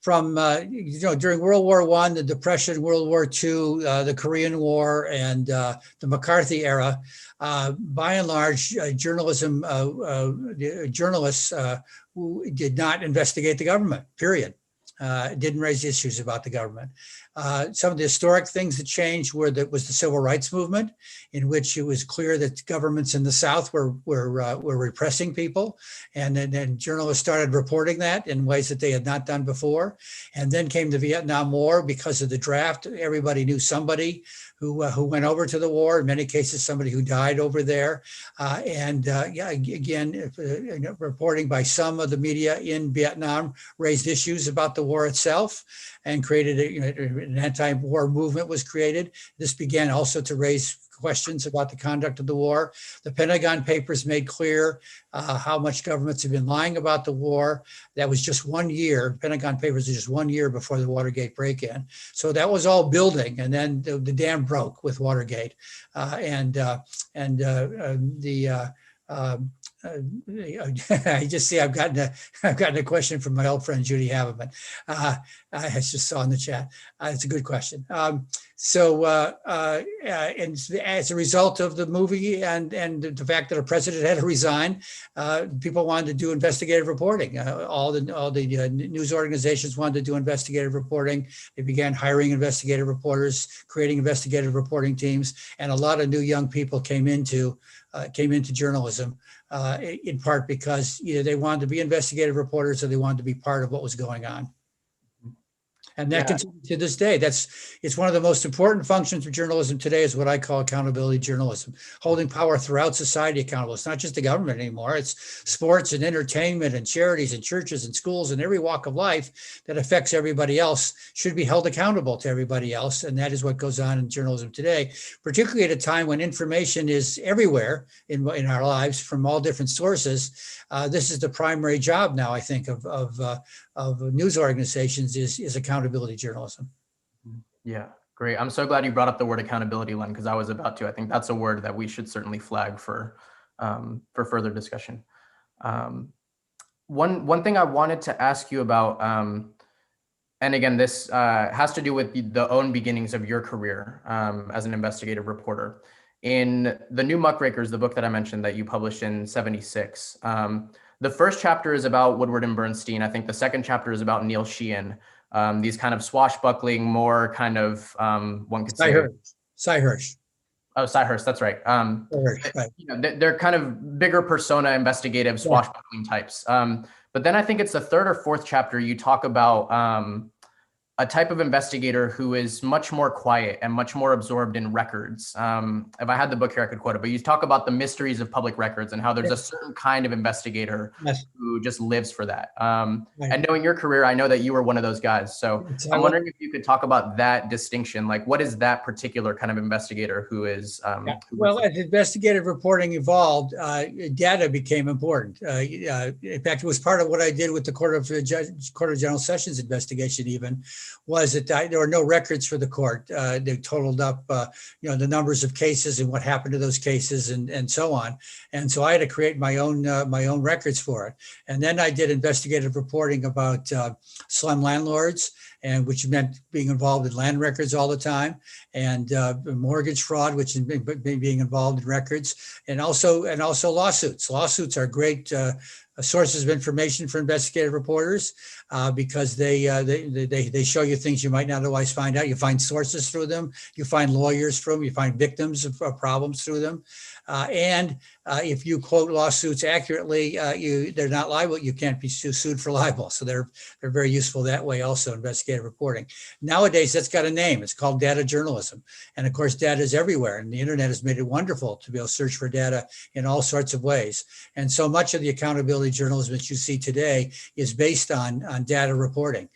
from during World War I, the Depression, World War II, the Korean War, and the McCarthy era, by and large, journalists who did not investigate the government, period. Didn't raise issues about the government. Some of the historic things that changed was the civil rights movement, in which it was clear that governments in the South were repressing people, and then journalists started reporting that in ways that they had not done before. And then came the Vietnam War. Because of the draft, everybody knew somebody who went over to the war. In many cases, somebody who died over there. Reporting by some of the media in Vietnam raised issues about the war itself, and created an anti-war movement was created. This began also to raise questions about the conduct of the war. The Pentagon Papers made clear how much governments have been lying about the war. That was just 1 year. Pentagon Papers was just 1 year before the Watergate break-in. So that was all building, and then the dam broke with Watergate, I just see I've gotten a question from my old friend Judy Haveman. I just saw in the chat. It's a good question. And as a result of the movie and the fact that a president had to resign, people wanted to do investigative reporting. All the news organizations wanted to do investigative reporting. They began hiring investigative reporters, creating investigative reporting teams, and a lot of new young people came into journalism, in part because either they wanted to be investigative reporters or they wanted to be part of what was going on. And that continues to this day. It's one of the most important functions of journalism today is what I call accountability journalism, holding power throughout society accountable. It's not just the government anymore. It's sports and entertainment and charities and churches and schools and every walk of life that affects everybody else should be held accountable to everybody else. And that is what goes on in journalism today, particularly at a time when information is everywhere in our lives from all different sources. This is the primary job now, I think, of news organizations is accountability journalism. Yeah, great. I'm so glad you brought up the word accountability, Len, because I was about to. I think that's a word that we should certainly flag for further discussion. One thing I wanted to ask you about, and again, this has to do with the own beginnings of your career as an investigative reporter. In The New Muckrakers, the book that I mentioned that you published in '76, the first chapter is about Woodward and Bernstein. I think the second chapter is about Neil Sheehan. These kind of swashbuckling, more kind of, one could say. Cy Hirsch. Oh, Cy Hirsch, that's right. Right. You know, they're kind of bigger persona, investigative, swashbuckling types. But then I think it's the third or fourth chapter, you talk about a type of investigator who is much more quiet and much more absorbed in records. If I had the book here, I could quote it, but you talk about the mysteries of public records and how there's a certain kind of investigator who just lives for that. And knowing your career, I know that you were one of those guys. So I'm wondering if you could talk about that distinction. Like, what is that particular kind of investigator who is? Well, as investigative reporting evolved, data became important. In fact, it was part of what I did with the Court of General Sessions investigation even, was that there were no records for the court. They totaled up, the numbers of cases and what happened to those cases and so on. And so I had to create my own records for it. And then I did investigative reporting about slum landlords, and which meant being involved in land records all the time, and mortgage fraud, which is being involved in records, and also lawsuits. Lawsuits are great sources of information for investigative reporters because they show you things you might not otherwise find out. You find sources through them, you find lawyers from them, you find victims of problems through them. And if you quote lawsuits accurately, they're not liable. You can't be sued for libel. So they're very useful that way also, investigative reporting. Nowadays, that's got a name. It's called data journalism. And of course, data is everywhere. And the internet has made it wonderful to be able to search for data in all sorts of ways. And so much of the accountability journalism that you see today is based on data reporting,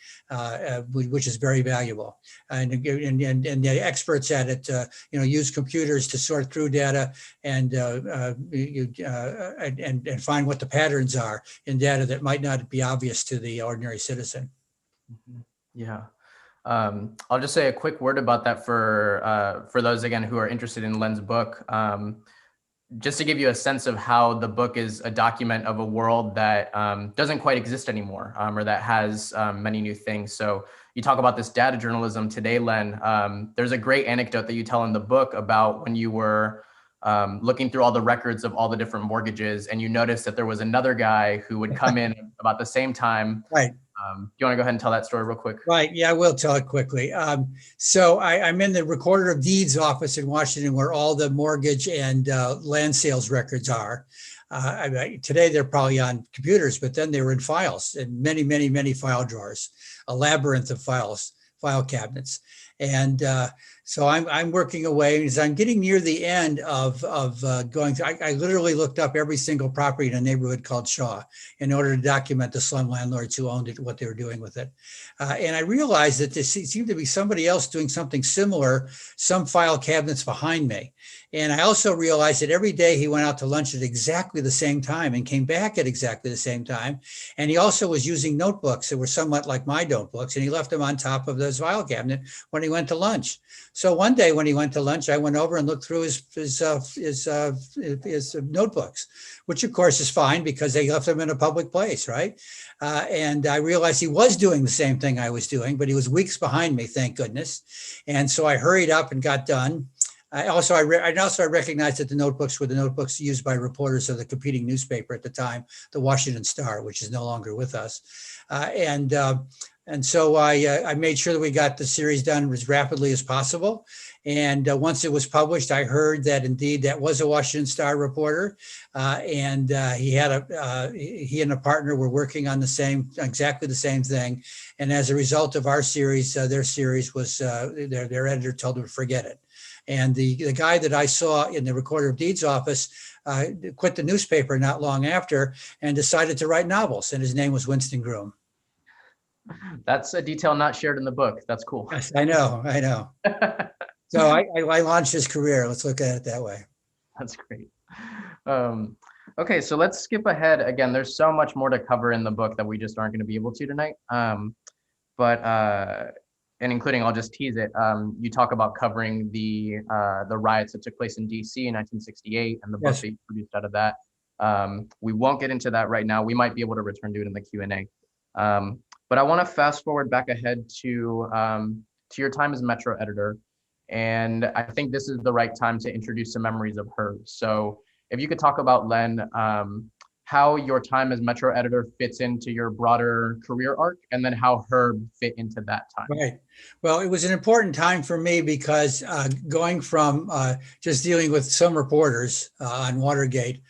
which is very valuable. And the experts at it, use computers to sort through data and find what the patterns are in data that might not be obvious to the ordinary citizen. Yeah. I'll just say a quick word about that for those, again, who are interested in Len's book. Just to give you a sense of how the book is a document of a world that doesn't quite exist anymore, or that has many new things. So you talk about this data journalism today, Len. There's a great anecdote that you tell in the book about when you were looking through all the records of all the different mortgages, and you noticed that there was another guy who would come in about the same time. Right. Do you want to go ahead and tell that story real quick? Right. Yeah, I will tell it quickly. So I'm in the Recorder of Deeds office in Washington, where all the mortgage and land sales records are. Today, they're probably on computers, but then they were in files, in many, many, many file drawers, a labyrinth of files, file cabinets. And so I'm working away. As I'm getting near the end of going through, I literally looked up every single property in a neighborhood called Shaw in order to document the slum landlords who owned it, what they were doing with it. And I realized that there seemed to be somebody else doing something similar, some file cabinets behind me. And I also realized that every day he went out to lunch at exactly the same time and came back at exactly the same time. And he also was using notebooks that were somewhat like my notebooks, and he left them on top of this file cabinet when he went to lunch. So one day when he went to lunch, I went over and looked through his notebooks, which of course is fine because they left them in a public place, right? And I realized he was doing the same thing I was doing, but he was weeks behind me, thank goodness. And so I hurried up and got done. I recognized that the notebooks were the notebooks used by reporters of the competing newspaper at the time, the Washington Star, which is no longer with us. And so I made sure that we got the series done as rapidly as possible. And once it was published, I heard that indeed that was a Washington Star reporter, and he and a partner were working on exactly the same thing. And as a result of our series, their series was their editor told them to forget it. And the guy that I saw in the Recorder of Deeds office quit the newspaper not long after and decided to write novels. And his name was Winston Groom. That's a detail not shared in the book. That's cool. Yes, I know. So I launched his career. Let's look at it that way. That's great. Okay, so let's skip ahead. Again, there's so much more to cover in the book that we just aren't going to be able to tonight. And including, I'll just tease it. You talk about covering the riots that took place in DC in 1968 and the book that you produced out of that. We won't get into that right now. We might be able to return to it in the Q&A. But I want to fast forward back ahead to your time as Metro editor. And I think this is the right time to introduce some memories of her. So if you could talk about, Len, how your time as Metro editor fits into your broader career arc, and then how Herb fit into that time. Right. Well, it was an important time for me because going from just dealing with some reporters on Watergate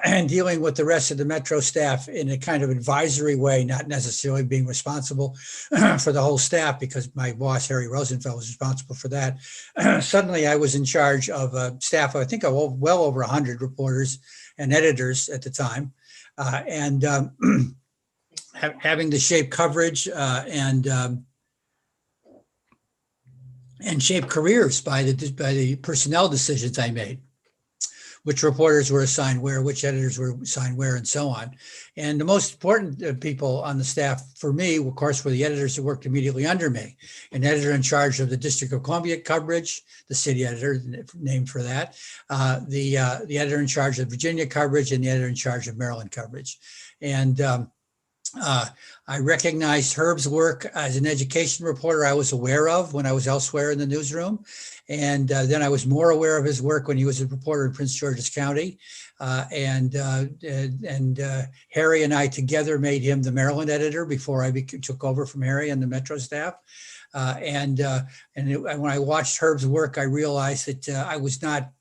and dealing with the rest of the Metro staff in a kind of advisory way, not necessarily being responsible for the whole staff, because my boss, Harry Rosenfeld, was responsible for that. Suddenly I was in charge of a staff, I think, of well over 100 reporters and editors at the time. Having to shape coverage and shape careers by the personnel decisions I made, which reporters were assigned where, which editors were assigned where, and so on. And the most important people on the staff for me, of course, were the editors who worked immediately under me. An editor in charge of the District of Columbia coverage, the city editor, named for that, the editor in charge of Virginia coverage, and the editor in charge of Maryland coverage. And I recognized Herb's work as an education reporter I was aware of when I was elsewhere in the newsroom. And then I was more aware of his work when he was a reporter in Prince George's County. And Harry and I together made him the Maryland editor before I took over from Harry and the Metro staff. When I watched Herb's work, I realized that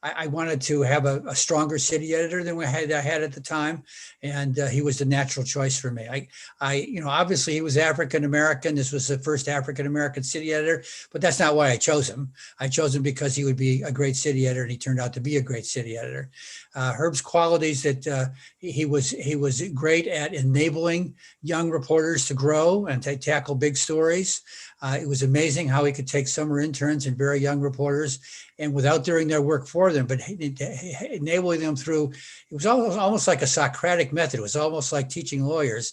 I wanted to have a stronger city editor than I had at the time, and he was the natural choice for me. Obviously he was African American. This was the first African American city editor, but that's not why I chose him. I chose him because he would be a great city editor, and he turned out to be a great city editor. Herb's qualities that he was great at enabling young reporters to grow and to tackle big stories. It was amazing how he could take summer interns and very young reporters, and without doing their work for them, but enabling them through, it was almost like a Socratic method. It was almost like teaching lawyers.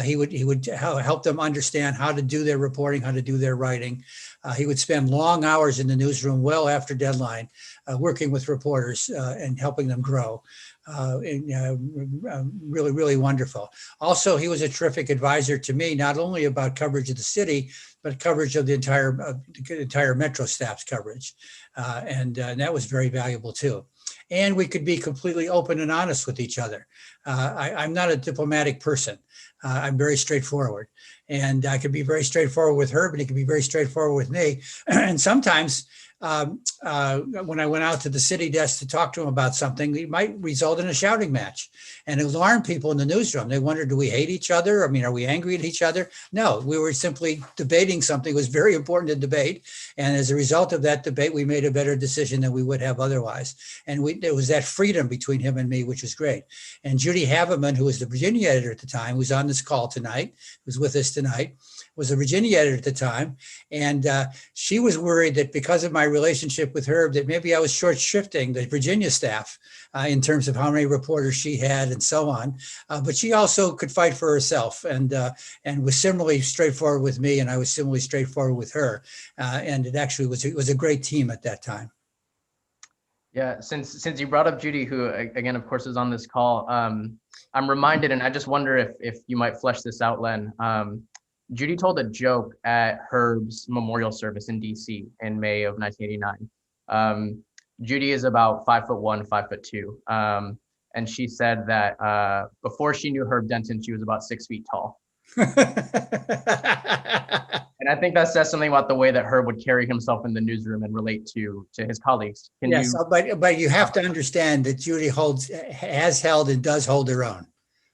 He would help them understand how to do their reporting, how to do their writing. He would spend long hours in the newsroom well after deadline, working with reporters and helping them grow. Really, really wonderful. Also, he was a terrific advisor to me, not only about coverage of the city, but coverage of the entire Metro staff's coverage. And that was very valuable too. And we could be completely open and honest with each other. I'm not a diplomatic person. I'm very straightforward. And I could be very straightforward with Herb, and he could be very straightforward with me. And sometimes when I went out to the city desk to talk to him about something, it might result in a shouting match, and it alarmed people in the newsroom. They wondered, do we hate each other? I mean, are we angry at each other? No, we were simply debating something. It was very important to debate. And as a result of that debate, we made a better decision than we would have otherwise. And there was that freedom between him and me, which was great. And Judy Haveman, who was the Virginia editor at the time, who's on this call tonight, who's with us tonight, was a Virginia editor at the time. And she was worried that because of my relationship with Herb, that maybe I was short shifting the Virginia staff in terms of how many reporters she had and so on. But she also could fight for herself and was similarly straightforward with me, and I was similarly straightforward with her. And it actually was a great team at that time. Yeah, since you brought up Judy, who again, of course, is on this call, I'm reminded, and I just wonder if you might flesh this out, Len. Judy told a joke at Herb's memorial service in DC in May of 1989. Judy is about 5'1", 5'2", and she said that before she knew Herb Denton, she was about 6 feet tall. And I think that says something about the way that Herb would carry himself in the newsroom and relate to his colleagues. Can Yes, you? but you have to understand that Judy has held and does hold her own.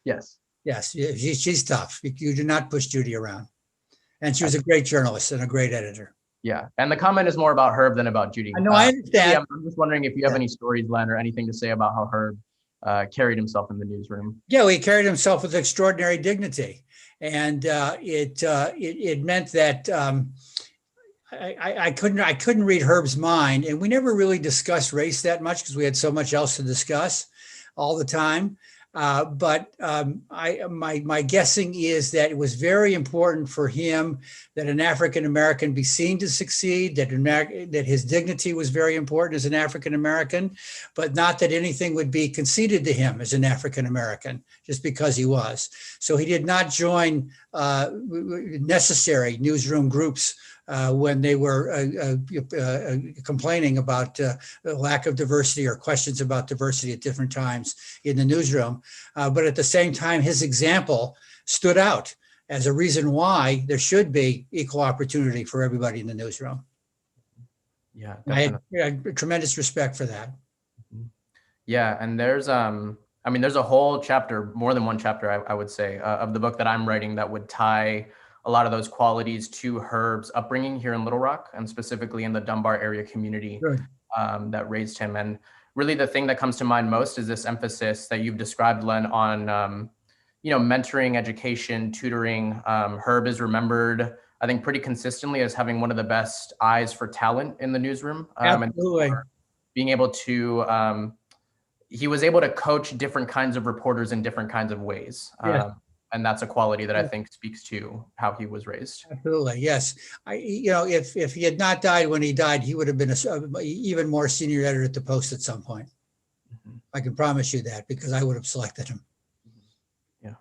Yes. Yes, she's tough. You do not push Judy around. And she was a great journalist and a great editor. Yeah, and the comment is more about Herb than about Judy. I know, I understand. I'm just wondering if you have any stories, Len, or anything to say about how Herb carried himself in the newsroom. Yeah, he carried himself with extraordinary dignity, and it meant that I couldn't read Herb's mind, and we never really discussed race that much because we had so much else to discuss all the time. But my guessing is that it was very important for him that an African American be seen to succeed, that his dignity was very important as an African American, but not that anything would be conceded to him as an African American just because he was. So he did not join necessary newsroom groups when they were complaining about lack of diversity or questions about diversity at different times in the newsroom. But at the same time, his example stood out as a reason why there should be equal opportunity for everybody in the newsroom. Yeah, I had tremendous respect for that. Yeah, and there's there's a whole chapter, more than one chapter, I would say, of the book that I'm writing that would tie a lot of those qualities to Herb's upbringing here in Little Rock, and specifically in the Dunbar area community that raised him. And really the thing that comes to mind most is this emphasis that you've described, Len, on mentoring, education, tutoring. Herb is remembered, I think, pretty consistently as having one of the best eyes for talent in the newsroom. Absolutely. And being able to, he was able to coach different kinds of reporters in different kinds of ways. Yes. And that's a quality that I think speaks to how he was raised. Absolutely, yes. If he had not died when he died, he would have been a even more senior editor at the Post at some point. Mm-hmm. I can promise you that, because I would have selected him. Yeah.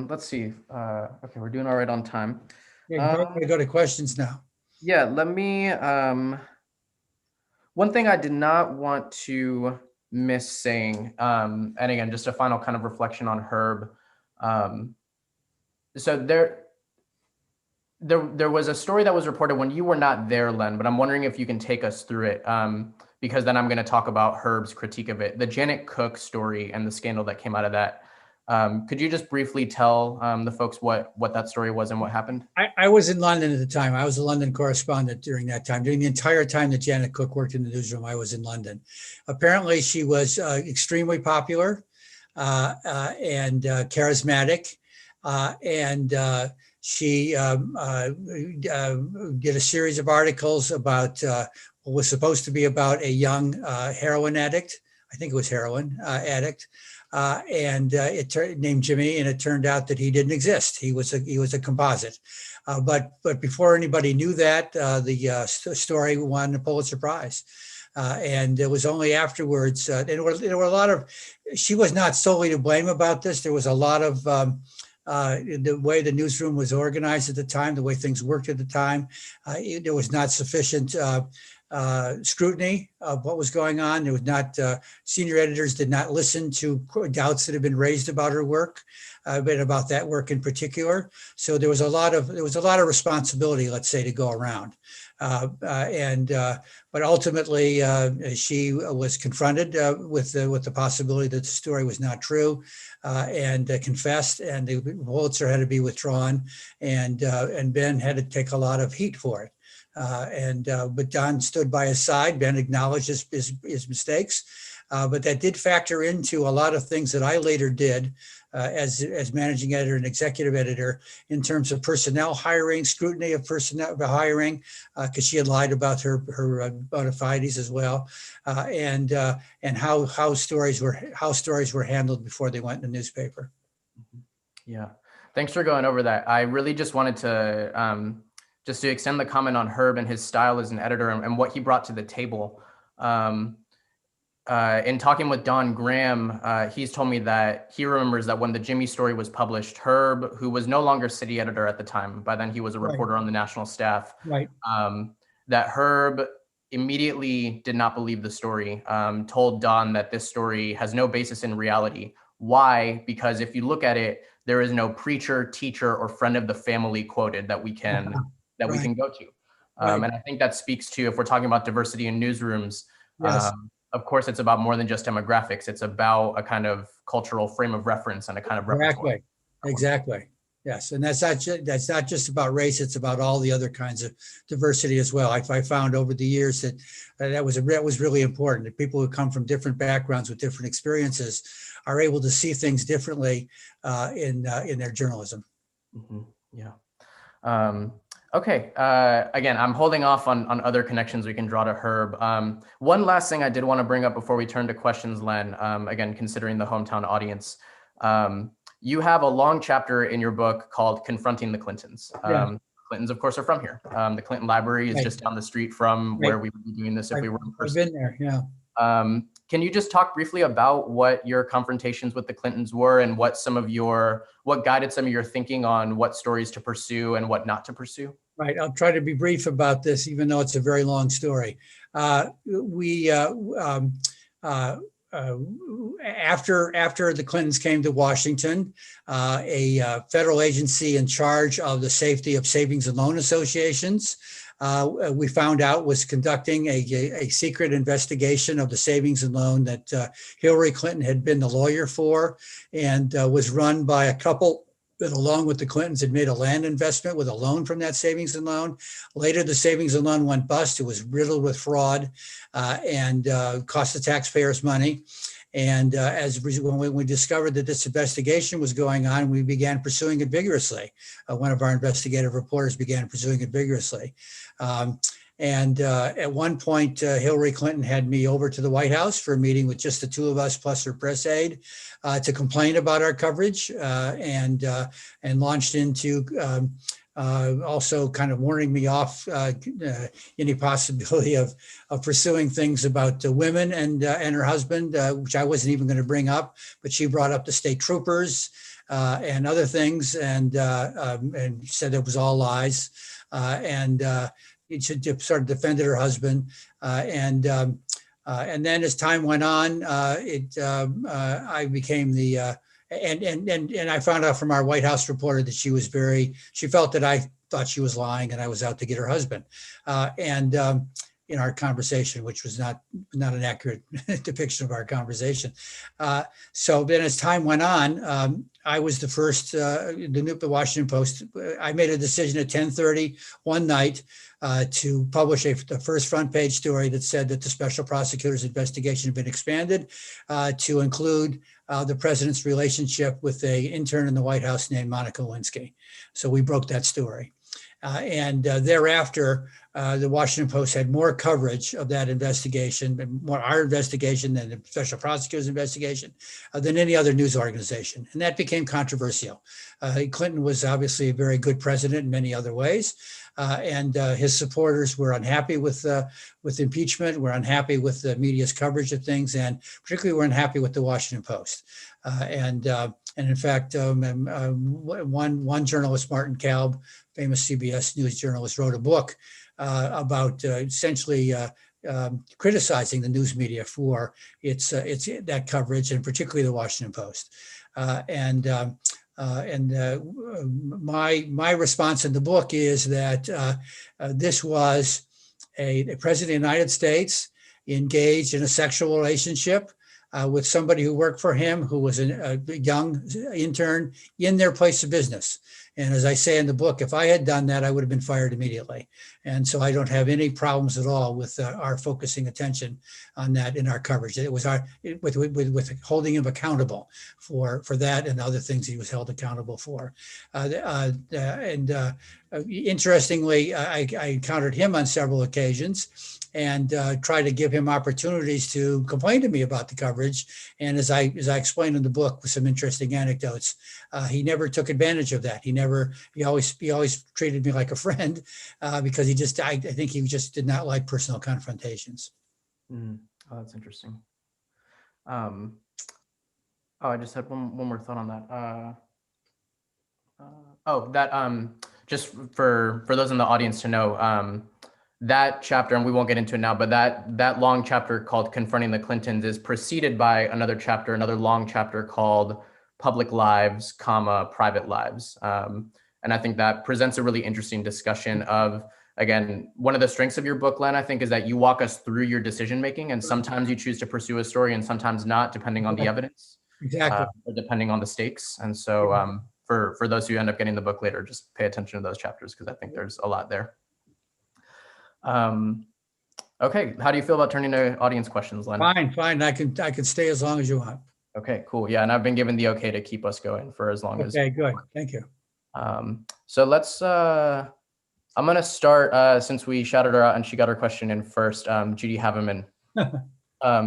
Let's see. Okay, we're doing all right on time. Yeah, I'm going to go to questions now. Yeah, let me. One thing I did not want to miss saying, and again, just a final kind of reflection on Herb. So there was a story that was reported when you were not there, Len, but I'm wondering if you can take us through it, because then I'm going to talk about Herb's critique of it, the Janet Cook story and the scandal that came out of that. Could you just briefly tell the folks what that story was and what happened? I was in London at the time. I was a London correspondent during that time. During the entire time that Janet Cook worked in the newsroom, I was in London. Apparently, she was extremely popular and charismatic. She did a series of articles about what was supposed to be about a young heroin addict. I think it was heroin addict, named Jimmy, and it turned out that he didn't exist. He was a composite. But before anybody knew that, the story won a Pulitzer Prize. And it was only afterwards, there were a lot of, she was not solely to blame about this. There was a lot of the way the newsroom was organized at the time, the way things worked at the time. There was not sufficient scrutiny of what was going on. There was not, senior editors did not listen to doubts that had been raised about her work, but about that work in particular. So there was a lot of responsibility, let's say, to go around. But ultimately, she was confronted with the possibility that the story was not true, and confessed, and the Pulitzer had to be withdrawn, and Ben had to take a lot of heat for it. But Don stood by his side. Ben acknowledged his mistakes, but that did factor into a lot of things that I later did as managing editor and executive editor in terms of personnel hiring, scrutiny of personnel hiring, because she had lied about her bona fides as well, and how stories were handled before they went in the newspaper. Yeah, thanks for going over that. I really just wanted to just to extend the comment on Herb and his style as an editor and what he brought to the table. In talking with Don Graham, he's told me that he remembers that when the Jimmy story was published, Herb, who was no longer city editor at the time, by then he was a reporter on the national staff, that Herb immediately did not believe the story, told Don that this story has no basis in reality, Why? Because if you look at it, there is no preacher, teacher, or friend of the family quoted that we can Right. go to. Right. And I think that speaks to, if we're talking about diversity in newsrooms, Yes. of course, it's about more than just demographics. It's about a kind of cultural frame of reference and a kind of repertoire. Exactly. Exactly. Yes. And that's not just about race. It's about all the other kinds of diversity as well. I found over the years that that was really important, that people who come from different backgrounds with different experiences are able to see things differently in their journalism. Mm-hmm. Yeah. Okay. Again, I'm holding off on other connections we can draw to Herb. One last thing I did want to bring up before we turn to questions, Len, again, considering the hometown audience. You have a long chapter in your book called Confronting the Clintons. Yeah. Clintons, of course, are from here. The Clinton Library is Right. just down the street from Right. where we would be doing this if we were in I've person. been there. Yeah. Can you just talk briefly about what your confrontations with the Clintons were and what guided some of your thinking on what stories to pursue and what not to pursue? Right. I'll try to be brief about this, even though it's a very long story. After the Clintons came to Washington, a federal agency in charge of the safety of savings and loan associations, we found out, was conducting a secret investigation of the savings and loan that Hillary Clinton had been the lawyer for, and was run by a couple that, along with the Clintons, had made a land investment with a loan from that savings and loan. Later, the savings and loan went bust. It was riddled with fraud and cost the taxpayers money. And when we discovered that this investigation was going on, we began pursuing it vigorously. One of our investigative reporters began pursuing it vigorously. At one point, Hillary Clinton had me over to the White House for a meeting with just the two of us plus her press aide to complain about our coverage, and launched into also kind of warning me off any possibility of pursuing things about women and her husband, which I wasn't even going to bring up, but she brought up the state troopers and other things, and said it was all lies, and she sort of defended her husband, and then as time went on, I became the and I found out from our White House reporter that she felt that I thought she was lying and I was out to get her husband. In our conversation, which was not an accurate depiction of our conversation. So then as time went on, I was the first, the Washington Post, I made a decision at 10:30 one night to publish the first front page story that said that the special prosecutor's investigation had been expanded to include the president's relationship with an intern in the White House named Monica Lewinsky. So we broke that story. Thereafter, the Washington Post had more coverage of that investigation, more our investigation than the special prosecutor's investigation, than any other news organization. And that became controversial. Clinton was obviously a very good president in many other ways. And his supporters were unhappy with impeachment, were unhappy with the media's coverage of things, and particularly were unhappy with the Washington Post. And in fact, one journalist, Martin Kalb, famous CBS News journalist, wrote a book about essentially criticizing the news media for its that coverage, and particularly the Washington Post. My response in the book is that this was a president of the United States engaged in a sexual relationship with somebody who worked for him, who was a young intern in their place of business. And as I say in the book, if I had done that, I would have been fired immediately. And so I don't have any problems at all with our focusing attention on that in our coverage. It was with holding him accountable for that and other things he was held accountable for. Interestingly, I encountered him on several occasions and tried to give him opportunities to complain to me about the coverage. And as I explained in the book with some interesting anecdotes, he never took advantage of that. He always treated me like a friend because I think he just did not like personal confrontations. Oh, that's interesting. I just had one more thought on that. Just for those in the audience to know, that chapter, and we won't get into it now, but that long chapter called Confronting the Clintons is preceded by another chapter, another long chapter called Public Lives, Private Lives. And I think that presents a really interesting discussion of, again, one of the strengths of your book, Len, I think, is that you walk us through your decision making, and sometimes you choose to pursue a story and sometimes not, depending on the evidence, Exactly. or depending on the stakes. And so for those who end up getting the book later, just pay attention to those chapters, because I think there's a lot there. Okay, how do you feel about turning to audience questions, Len? Fine. I can stay as long as you want. Okay, cool. Yeah, and I've been given the okay to keep us going for as long as. Okay, good. Thank you. So let's. I'm gonna start since we shouted her out and she got her question in first. Judy Haveman.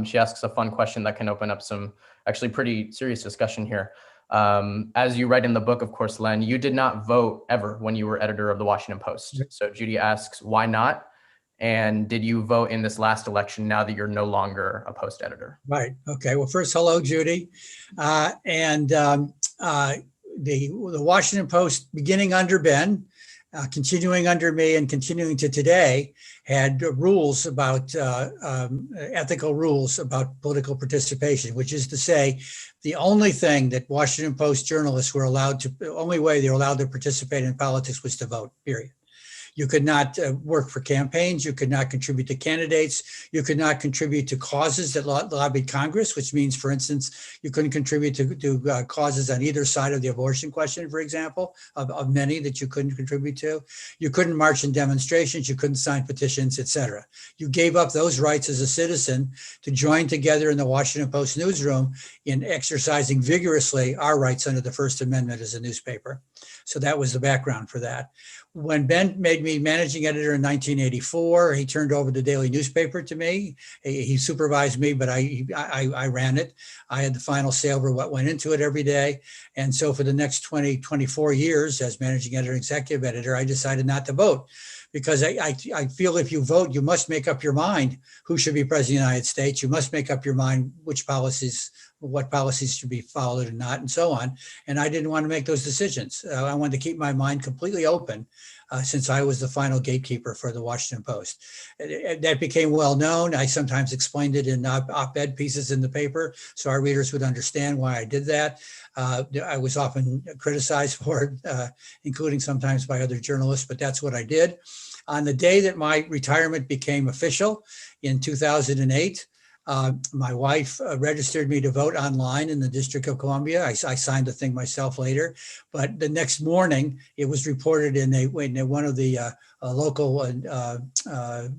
She asks a fun question that can open up some actually pretty serious discussion here. As you write in the book, of course, Len, you did not vote ever when you were editor of the Washington Post. So Judy asks, why not? And did you vote in this last election now that you're no longer a Post editor? Right. Okay. Well, first, hello, Judy. The Washington Post, beginning under Ben, continuing under me, and continuing to today, had rules about ethical rules about political participation, which is to say, the only thing that Washington Post journalists were allowed to, the only way they were allowed to participate in politics was to vote, period. You could not work for campaigns. You could not contribute to candidates. You could not contribute to causes that lobbied Congress, which means, for instance, you couldn't contribute to causes on either side of the abortion question, for example, of many that you couldn't contribute to. You couldn't march in demonstrations. You couldn't sign petitions, et cetera. You gave up those rights as a citizen to join together in the Washington Post newsroom in exercising vigorously our rights under the First Amendment as a newspaper. So that was the background for that. When Ben made me managing editor in 1984, he turned over the daily newspaper to me. He supervised me, but I ran it. I had the final say over what went into it every day. And so for the next 24 years as managing editor, executive editor, I decided not to vote, because I feel if you vote, you must make up your mind who should be president of the United States. You must make up your mind what policies should be followed and not, and so on. And I didn't want to make those decisions. I wanted to keep my mind completely open since I was the final gatekeeper for the Washington Post. That became well known. I sometimes explained it in op-ed pieces in the paper so our readers would understand why I did that. I was often criticized for it, including sometimes by other journalists, but that's what I did. On the day that my retirement became official in 2008, my wife registered me to vote online in the District of Columbia. I signed the thing myself later, but the next morning it was reported in one of the local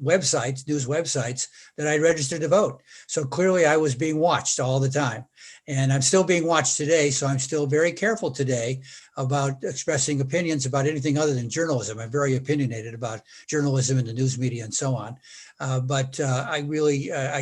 websites, news websites, that I registered to vote. So clearly I was being watched all the time. And I'm still being watched today, so I'm still very careful today about expressing opinions about anything other than journalism. I'm very opinionated about journalism and the news media and so on. But I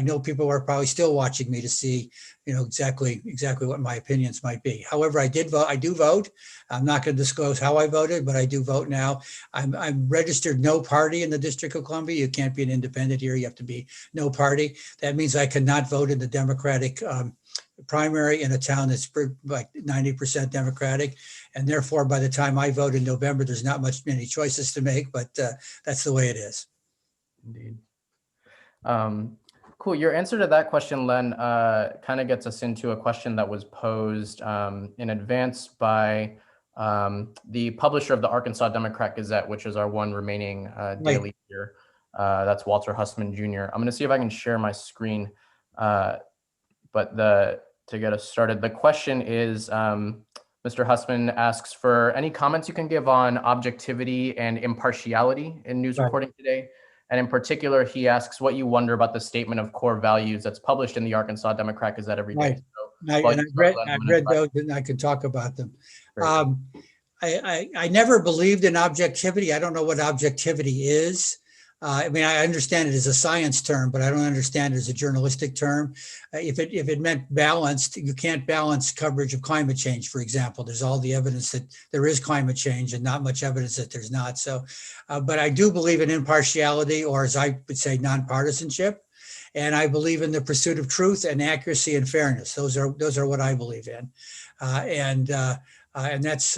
know people are probably still watching me to see, exactly what my opinions might be. However, I did vote. I do vote. I'm not going to disclose how I voted, but I do vote now. I'm registered no party in the District of Columbia. You can't be an independent here. You have to be no party. That means I cannot vote in the Democratic primary in a town that's like 90% Democratic. And therefore, by the time I vote in November, there's not many choices to make, but that's the way it is. Indeed. Cool. Your answer to that question, Len, kind of gets us into a question that was posed in advance by the publisher of the Arkansas Democrat Gazette, which is our one remaining daily here. That's Walter Hussman Jr. I'm going to see if I can share my screen. But to get us started, the question is, Mr. Hussman asks for any comments you can give on objectivity and impartiality in news reporting today. And in particular, he asks what you wonder about the statement of core values that's published in the Arkansas Democrat Gazette every day. Right. So, I've read those and I can talk about them. I never believed in objectivity. I don't know what objectivity is. I understand it as a science term, but I don't understand it as a journalistic term. If it meant balanced, you can't balance coverage of climate change, for example. There's all the evidence that there is climate change and not much evidence that there's not. So, but I do believe in impartiality, or as I would say, nonpartisanship. And I believe in the pursuit of truth and accuracy and fairness. Those are what I believe in. And that's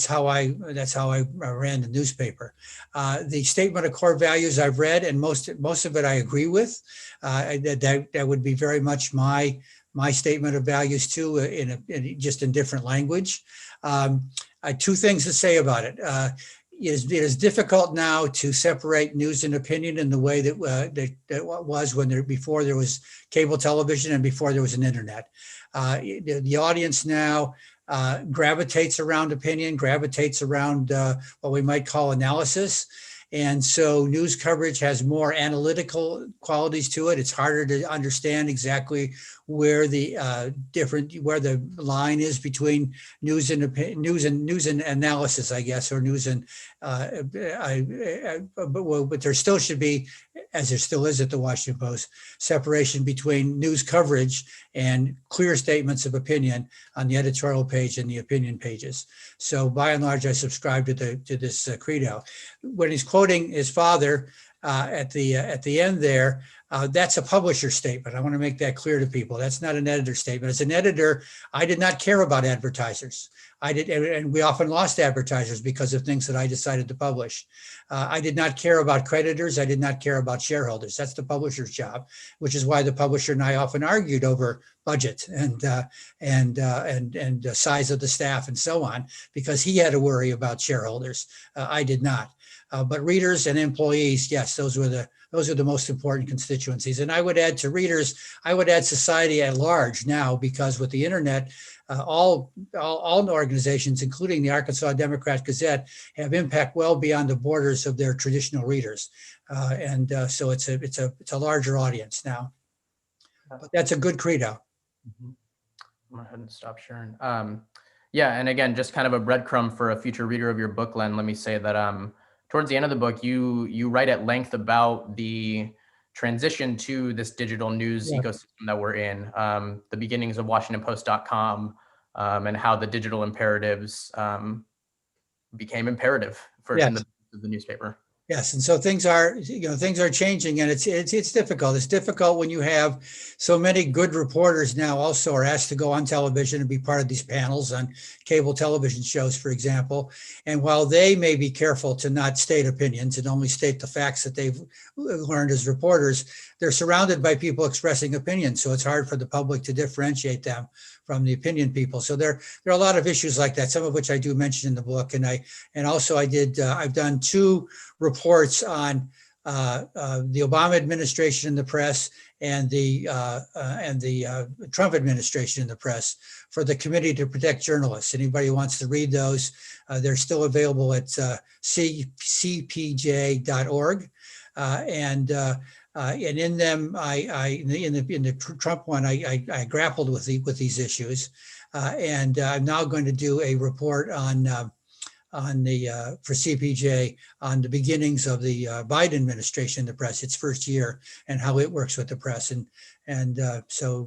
how I ran the newspaper. The statement of core values I've read, and most of it I agree with. That would be very much my statement of values too, just in different language. Two things to say about it. It is difficult now to separate news and opinion in the way that was before there was cable television and before there was an internet. The audience now gravitates around opinion, gravitates around what we might call analysis. And so news coverage has more analytical qualities to it. It's harder to understand exactly where the line is between news and analysis, I guess, or news and but there still should be, as there still is at the Washington Post, separation between news coverage and clear statements of opinion on the editorial page and the opinion pages. So by and large, I subscribe to this credo. When he's quoting his father at the end there, that's a publisher statement. I want to make that clear to people. That's not an editor statement. As an editor, I did not care about advertisers. And we often lost advertisers because of things that I decided to publish. I did not care about creditors. I did not care about shareholders. That's the publisher's job, which is why the publisher and I often argued over budget and size of the staff and so on, because he had to worry about shareholders. I did not. But readers and employees, yes, those are the most important constituencies. And I would add to readers, I would add society at large now, because with the internet, all organizations, including the Arkansas Democrat Gazette, have impact well beyond the borders of their traditional readers. So it's a larger audience now. But that's a good credo. I'm gonna go ahead and stop sharing. Yeah, and again, just kind of a breadcrumb for a future reader of your book, Len, let me say that towards the end of the book, you write at length about the transition to this digital news ecosystem that we're in, the beginnings of WashingtonPost.com, and how the digital imperatives became imperative for in the newspaper. Yes, and so things are changing, and it's difficult. It's difficult when you have so many good reporters now also are asked to go on television and be part of these panels on cable television shows, for example. And while they may be careful to not state opinions and only state the facts that they've learned as reporters, they're surrounded by people expressing opinions. So it's hard for the public to differentiate them from the opinion people. So there are a lot of issues like that, some of which I do mention in the book. And I've done 2 reports on the Obama administration in the press and the Trump administration in the press for the Committee to Protect Journalists. Anybody who wants to read those, they're still available at cpj.org. And in them, in the Trump one, I grappled with these issues, and I'm now going to do a report for CPJ on the beginnings of the Biden administration in the press, its first year, and how it works with the press, so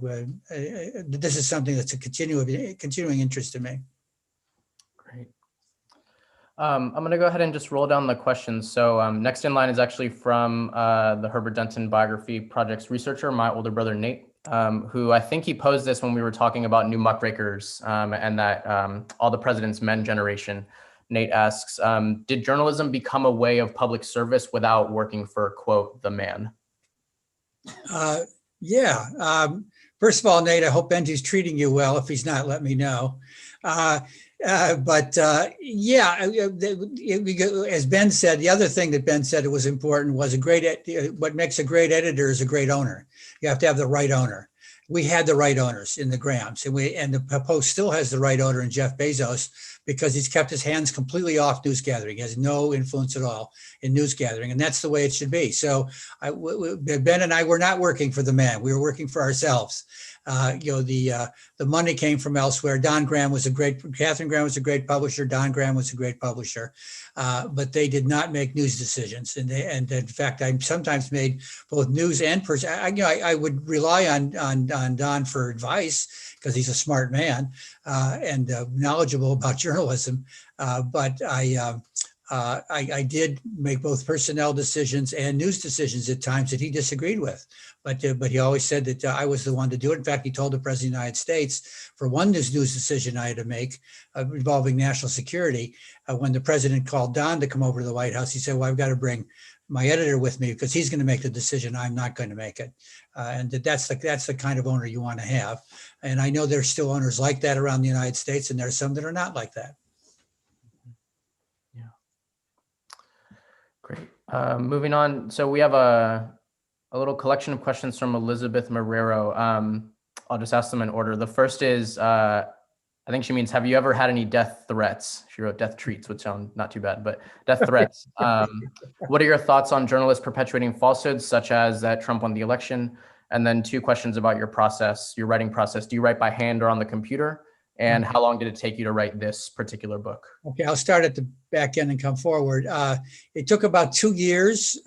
this is something that's a continuing interest to me. Great. I'm going to go ahead and just roll down the questions. So next in line is actually from the Herbert Denton Biography Project's researcher, my older brother, Nate, who I think he posed this when we were talking about new muckrakers and that all the president's men generation. Nate asks, did journalism become a way of public service without working for, quote, the man? First of all, Nate, I hope Benji's treating you well. If he's not, let me know. As Ben said, the other thing that Ben said that was important was what makes a great editor is a great owner. You have to have the right owner. We had the right owners in the Grahams, and the Post still has the right owner in Jeff Bezos, because he's kept his hands completely off news gathering. He has no influence at all in news gathering, and that's the way it should be. So Ben and I were not working for the man. We were working for ourselves. The money came from elsewhere. Catherine Graham was a great publisher. Don Graham was a great publisher, but they did not make news decisions. And in fact, I sometimes made both news and I would rely on Don for advice, because he's a smart man and knowledgeable about journalism. But I did make both personnel decisions and news decisions at times that he disagreed with. But he always said that I was the one to do it. In fact, he told the President of the United States for one news decision I had to make involving national security. When the President called Don to come over to the White House, he said, well, I've got to bring my editor with me because he's going to make the decision. I'm not going to make it. And that's the kind of owner you want to have. And I know there's still owners like that around the United States, and there's some that are not like that. Yeah. Great. Moving on. So we have a little collection of questions from Elizabeth Marrero. I'll just ask them in order. The first is, I think she means, have you ever had any death threats? She wrote death treats, which sound not too bad, but death threats. What are your thoughts on journalists perpetuating falsehoods, such as that Trump won the election? And then 2 questions about your process, your writing process. Do you write by hand or on the computer? And how long did it take you to write this particular book? Okay, I'll start at the back end and come forward. It took about 2 years.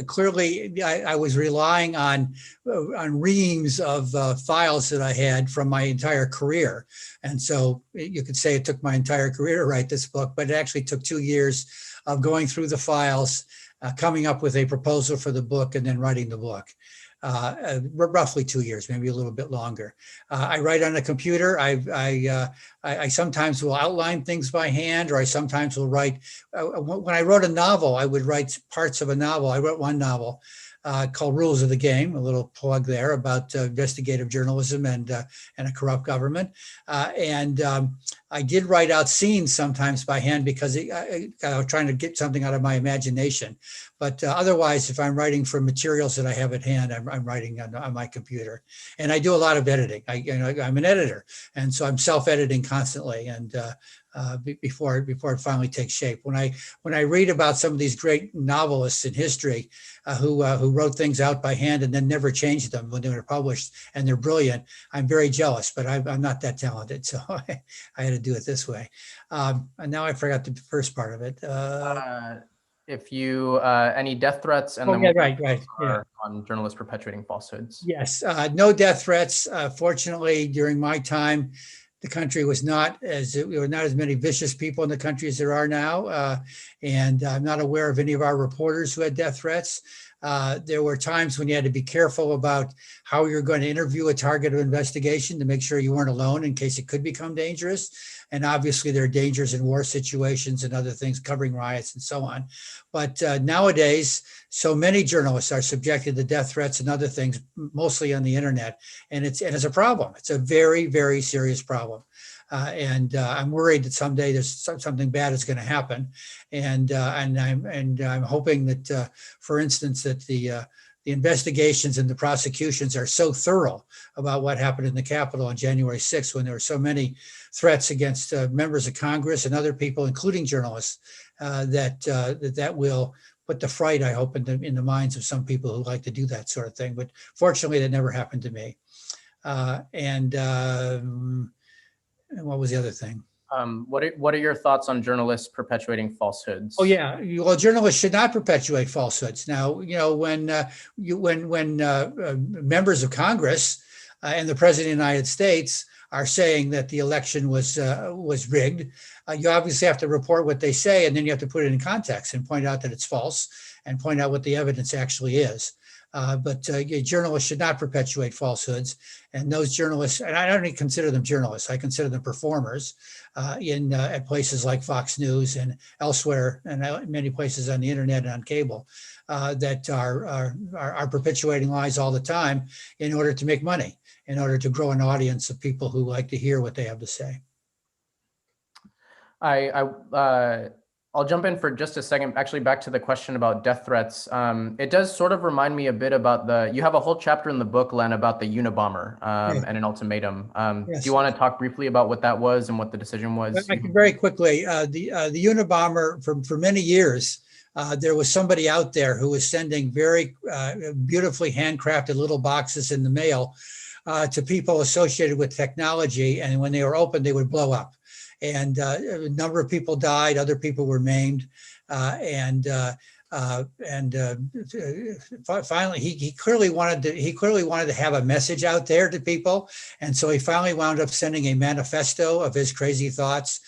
Clearly, I was relying on reams of files that I had from my entire career. And so you could say it took my entire career to write this book, but it actually took 2 years of going through the files, coming up with a proposal for the book, and then writing the book. Roughly 2 years, maybe a little bit longer. I write on a computer. I sometimes will outline things by hand, or I sometimes will write. When I wrote a novel, I would write parts of a novel. I wrote one novel called Rules of the Game, a little plug there about investigative journalism and a corrupt government. I did write out scenes sometimes by hand because I was trying to get something out of my imagination. But otherwise, if I'm writing for materials that I have at hand, I'm writing on my computer. And I do a lot of editing. I'm an editor, and so I'm self-editing constantly. And before it finally takes shape. When I read about some of these great novelists in history who wrote things out by hand and then never changed them when they were published, and they're brilliant, I'm very jealous. But I'm not that talented, so I had to do it this way. And now I forgot the first part of it. If you any death threats, and then right, yeah. On journalists perpetuating falsehoods. Yes, no death threats. Fortunately, during my time, the country was not as many vicious people in the country as there are now. And I'm not aware of any of our reporters who had death threats. There were times when you had to be careful about how you're going to interview a target of investigation to make sure you weren't alone in case it could become dangerous. And obviously there are dangers in war situations and other things, covering riots and so on. But nowadays, so many journalists are subjected to death threats and other things, mostly on the internet. And it's a problem. It's a very, very serious problem. I'm worried that someday there's something bad is going to happen. And I'm hoping that, for instance, that the investigations and the prosecutions are so thorough about what happened in the Capitol on January 6th, when there were so many threats against members of Congress and other people, including journalists, that will put the fright, I hope, in the minds of some people who like to do that sort of thing. But fortunately, that never happened to me. And what was the other thing? What are your thoughts on journalists perpetuating falsehoods? Oh yeah, well, journalists should not perpetuate falsehoods. Now, when members of Congress and the President of the United States are saying that the election was rigged, you obviously have to report what they say, and then you have to put it in context and point out that it's false and point out what the evidence actually is. But journalists should not perpetuate falsehoods. And those journalists, and I don't even consider them journalists, I consider them performers at places like Fox News and elsewhere, and many places on the internet and on cable, that are perpetuating lies all the time in order to make money, in order to grow an audience of people who like to hear what they have to say. I'll jump in for just a second, actually back to the question about death threats. It does sort of remind me a bit about you have a whole chapter in the book, Len, about the Unabomber and an ultimatum. Yes. Do you want to talk briefly about what that was and what the decision was? I can very quickly. The Unabomber, for many years, there was somebody out there who was sending very beautifully handcrafted little boxes in the mail to people associated with technology. And when they were opened, they would blow up. And a number of people died, other people were maimed, and finally he clearly wanted to have a message out there to people, and so he finally wound up sending a manifesto of his crazy thoughts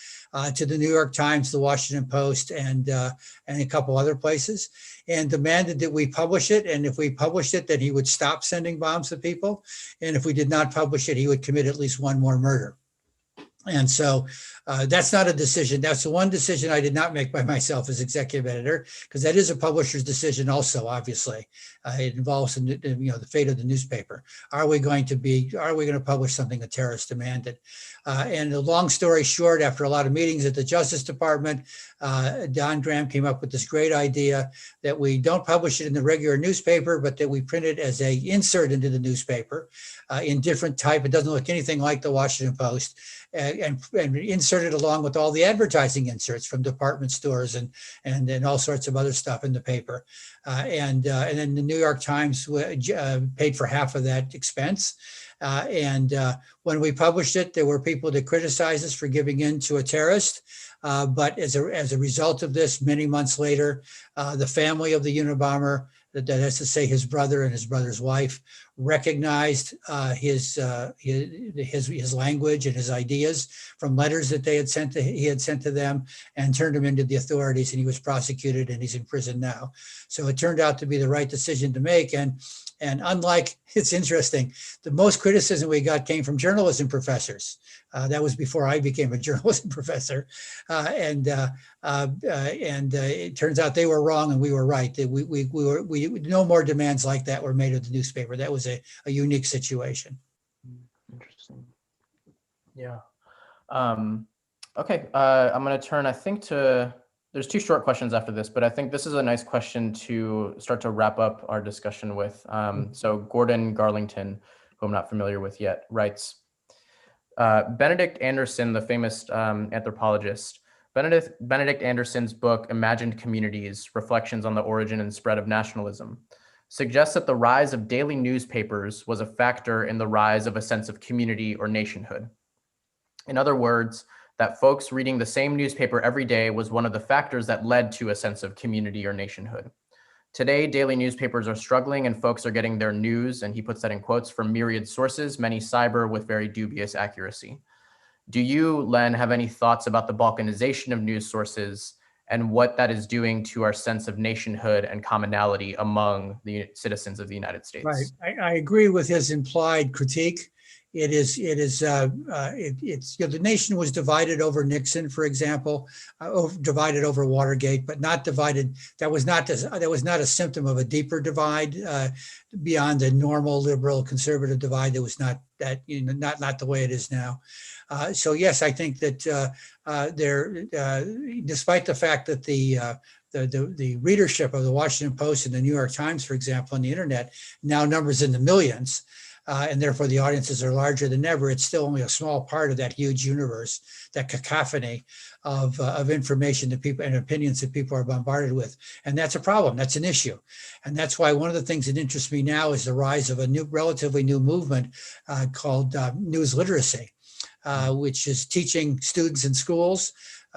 to the New York Times, the Washington Post, and a couple other places, and demanded that we publish it. And if we published it, that he would stop sending bombs to people. And if we did not publish it, he would commit at least one more murder. And so that's not a decision. That's the one decision I did not make by myself as executive editor, because that is a publisher's decision also, obviously. It involves the fate of the newspaper. Are we going to publish something a terrorist demanded? And the long story short, after a lot of meetings at the Justice Department, Don Graham came up with this great idea that we don't publish it in the regular newspaper, but that we print it as an insert into the newspaper in different type. It doesn't look anything like the Washington Post. And inserted along with all the advertising inserts from department stores and all sorts of other stuff in the paper. And then the New York Times paid for half of that expense. And when we published it, there were people that criticized us for giving in to a terrorist. But as a result of this, many months later, the family of the Unabomber, that is to say his brother and his brother's wife, recognized his language and his ideas from letters that he had sent to them, and turned him into the authorities, and he was prosecuted and he's in prison now. So it turned out to be the right decision to make. And unlike, it's interesting, the most criticism we got came from journalism professors. That was before I became a journalism professor. And it turns out they were wrong and we were right. No more demands like that were made of the newspaper. That was a unique situation. Interesting. Yeah. Okay. I'm going to turn, I think, there's two short questions after this, but I think this is a nice question to start to wrap up our discussion with. So Gordon Garlington, who I'm not familiar with yet, writes, Benedict Anderson, the famous anthropologist, Benedict Anderson's book, Imagined Communities, Reflections on the Origin and Spread of Nationalism, suggests that the rise of daily newspapers was a factor in the rise of a sense of community or nationhood. In other words, that folks reading the same newspaper every day was one of the factors that led to a sense of community or nationhood. Today, daily newspapers are struggling and folks are getting their news, and he puts that in quotes, from myriad sources, many cyber with very dubious accuracy. Do you, Len, have any thoughts about the balkanization of news sources and what that is doing to our sense of nationhood and commonality among the citizens of the United States? Right. I agree with his implied critique. The nation was divided over Nixon, for example, divided over Watergate, but not divided. That was not a symptom of a deeper divide beyond the normal liberal conservative divide. That was not that, not the way it is now. So yes, I think that despite the fact that the readership of the Washington Post and the New York Times, for example, on the internet now numbers in the millions, and therefore the audiences are larger than ever, it's still only a small part of that huge universe, that cacophony of information that people and opinions that people are bombarded with. And that's a problem. That's an issue. And that's why one of the things that interests me now is the rise of a relatively new movement called news literacy, which is teaching students in schools,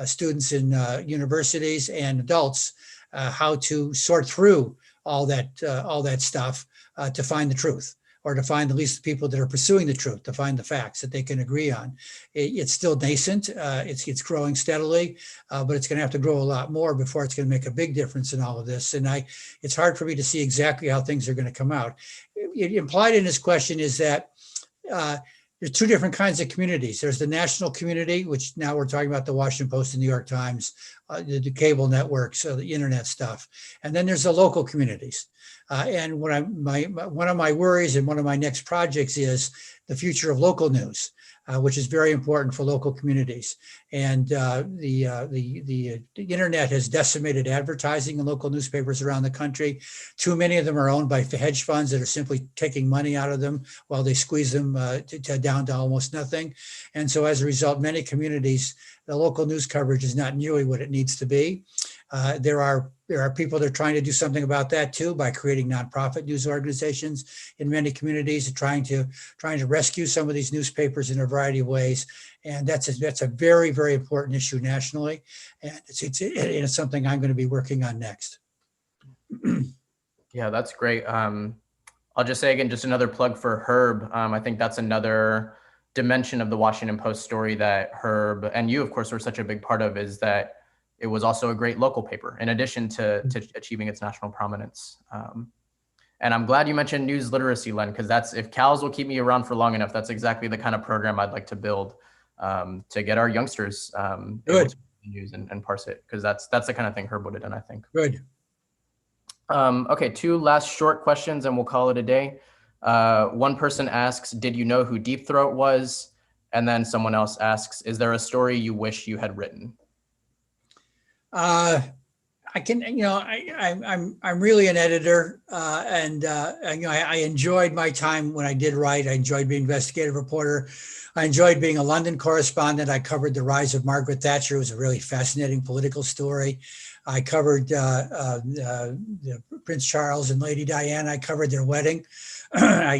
students in universities, and adults how to sort through all that stuff to find the truth, or to find at least the people that are pursuing the truth, to find the facts that they can agree on. It's still nascent. It's growing steadily, but it's going to have to grow a lot more before it's going to make a big difference in all of this. And it's hard for me to see exactly how things are going to come out. Implied in his question is that there's two different kinds of communities. There's the national community, which now we're talking about the Washington Post and New York Times, the cable networks, the internet stuff. And then there's the local communities. And one of my worries and one of my next projects is the future of local news, which is very important for local communities. And the internet has decimated advertising in local newspapers around the country. Too many of them are owned by hedge funds that are simply taking money out of them while they squeeze them down to almost nothing. And so as a result, many communities, the local news coverage is not nearly what it needs to be. There are people that are trying to do something about that too, by creating nonprofit news organizations in many communities, trying to rescue some of these newspapers in a variety of ways. And that's a very, very important issue nationally, and it's something I'm going to be working on next. Yeah, that's great. I'll just say again, just another plug for Herb. I think that's another dimension of the Washington Post story that Herb and you, of course, were such a big part of is that it was also a great local paper in addition to achieving its national prominence. And I'm glad you mentioned news literacy, Len, because that's, if CALS will keep me around for long enough, that's exactly the kind of program I'd like to build to get our youngsters able to read the news and parse it, because that's the kind of thing Herb would have done, I think. Good. Okay, 2 last short questions and we'll call it a day. One person asks, did you know who Deep Throat was? And then someone else asks, is there a story you wish you had written? I can, I'm really an editor, and I enjoyed my time when I did write. I enjoyed being investigative reporter. I enjoyed being a London correspondent. I covered the rise of Margaret Thatcher. It was a really fascinating political story. I covered Prince Charles and Lady Diana. I covered their wedding. I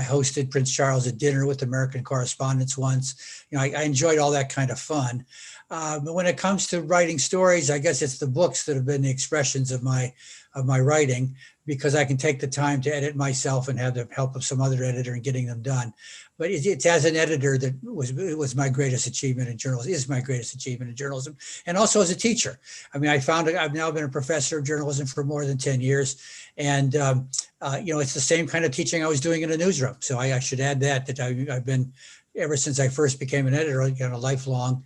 hosted Prince Charles at dinner with American correspondents once. I enjoyed all that kind of fun. But when it comes to writing stories, I guess it's the books that have been the expressions of my writing, because I can take the time to edit myself and have the help of some other editor in getting them done. But it's as an editor that was my greatest achievement in journalism, is my greatest achievement in journalism, and also as a teacher. I mean, I've now been a professor of journalism for more than 10 years, and it's the same kind of teaching I was doing in a newsroom. So I should add that I've been, ever since I first became an editor, a lifelong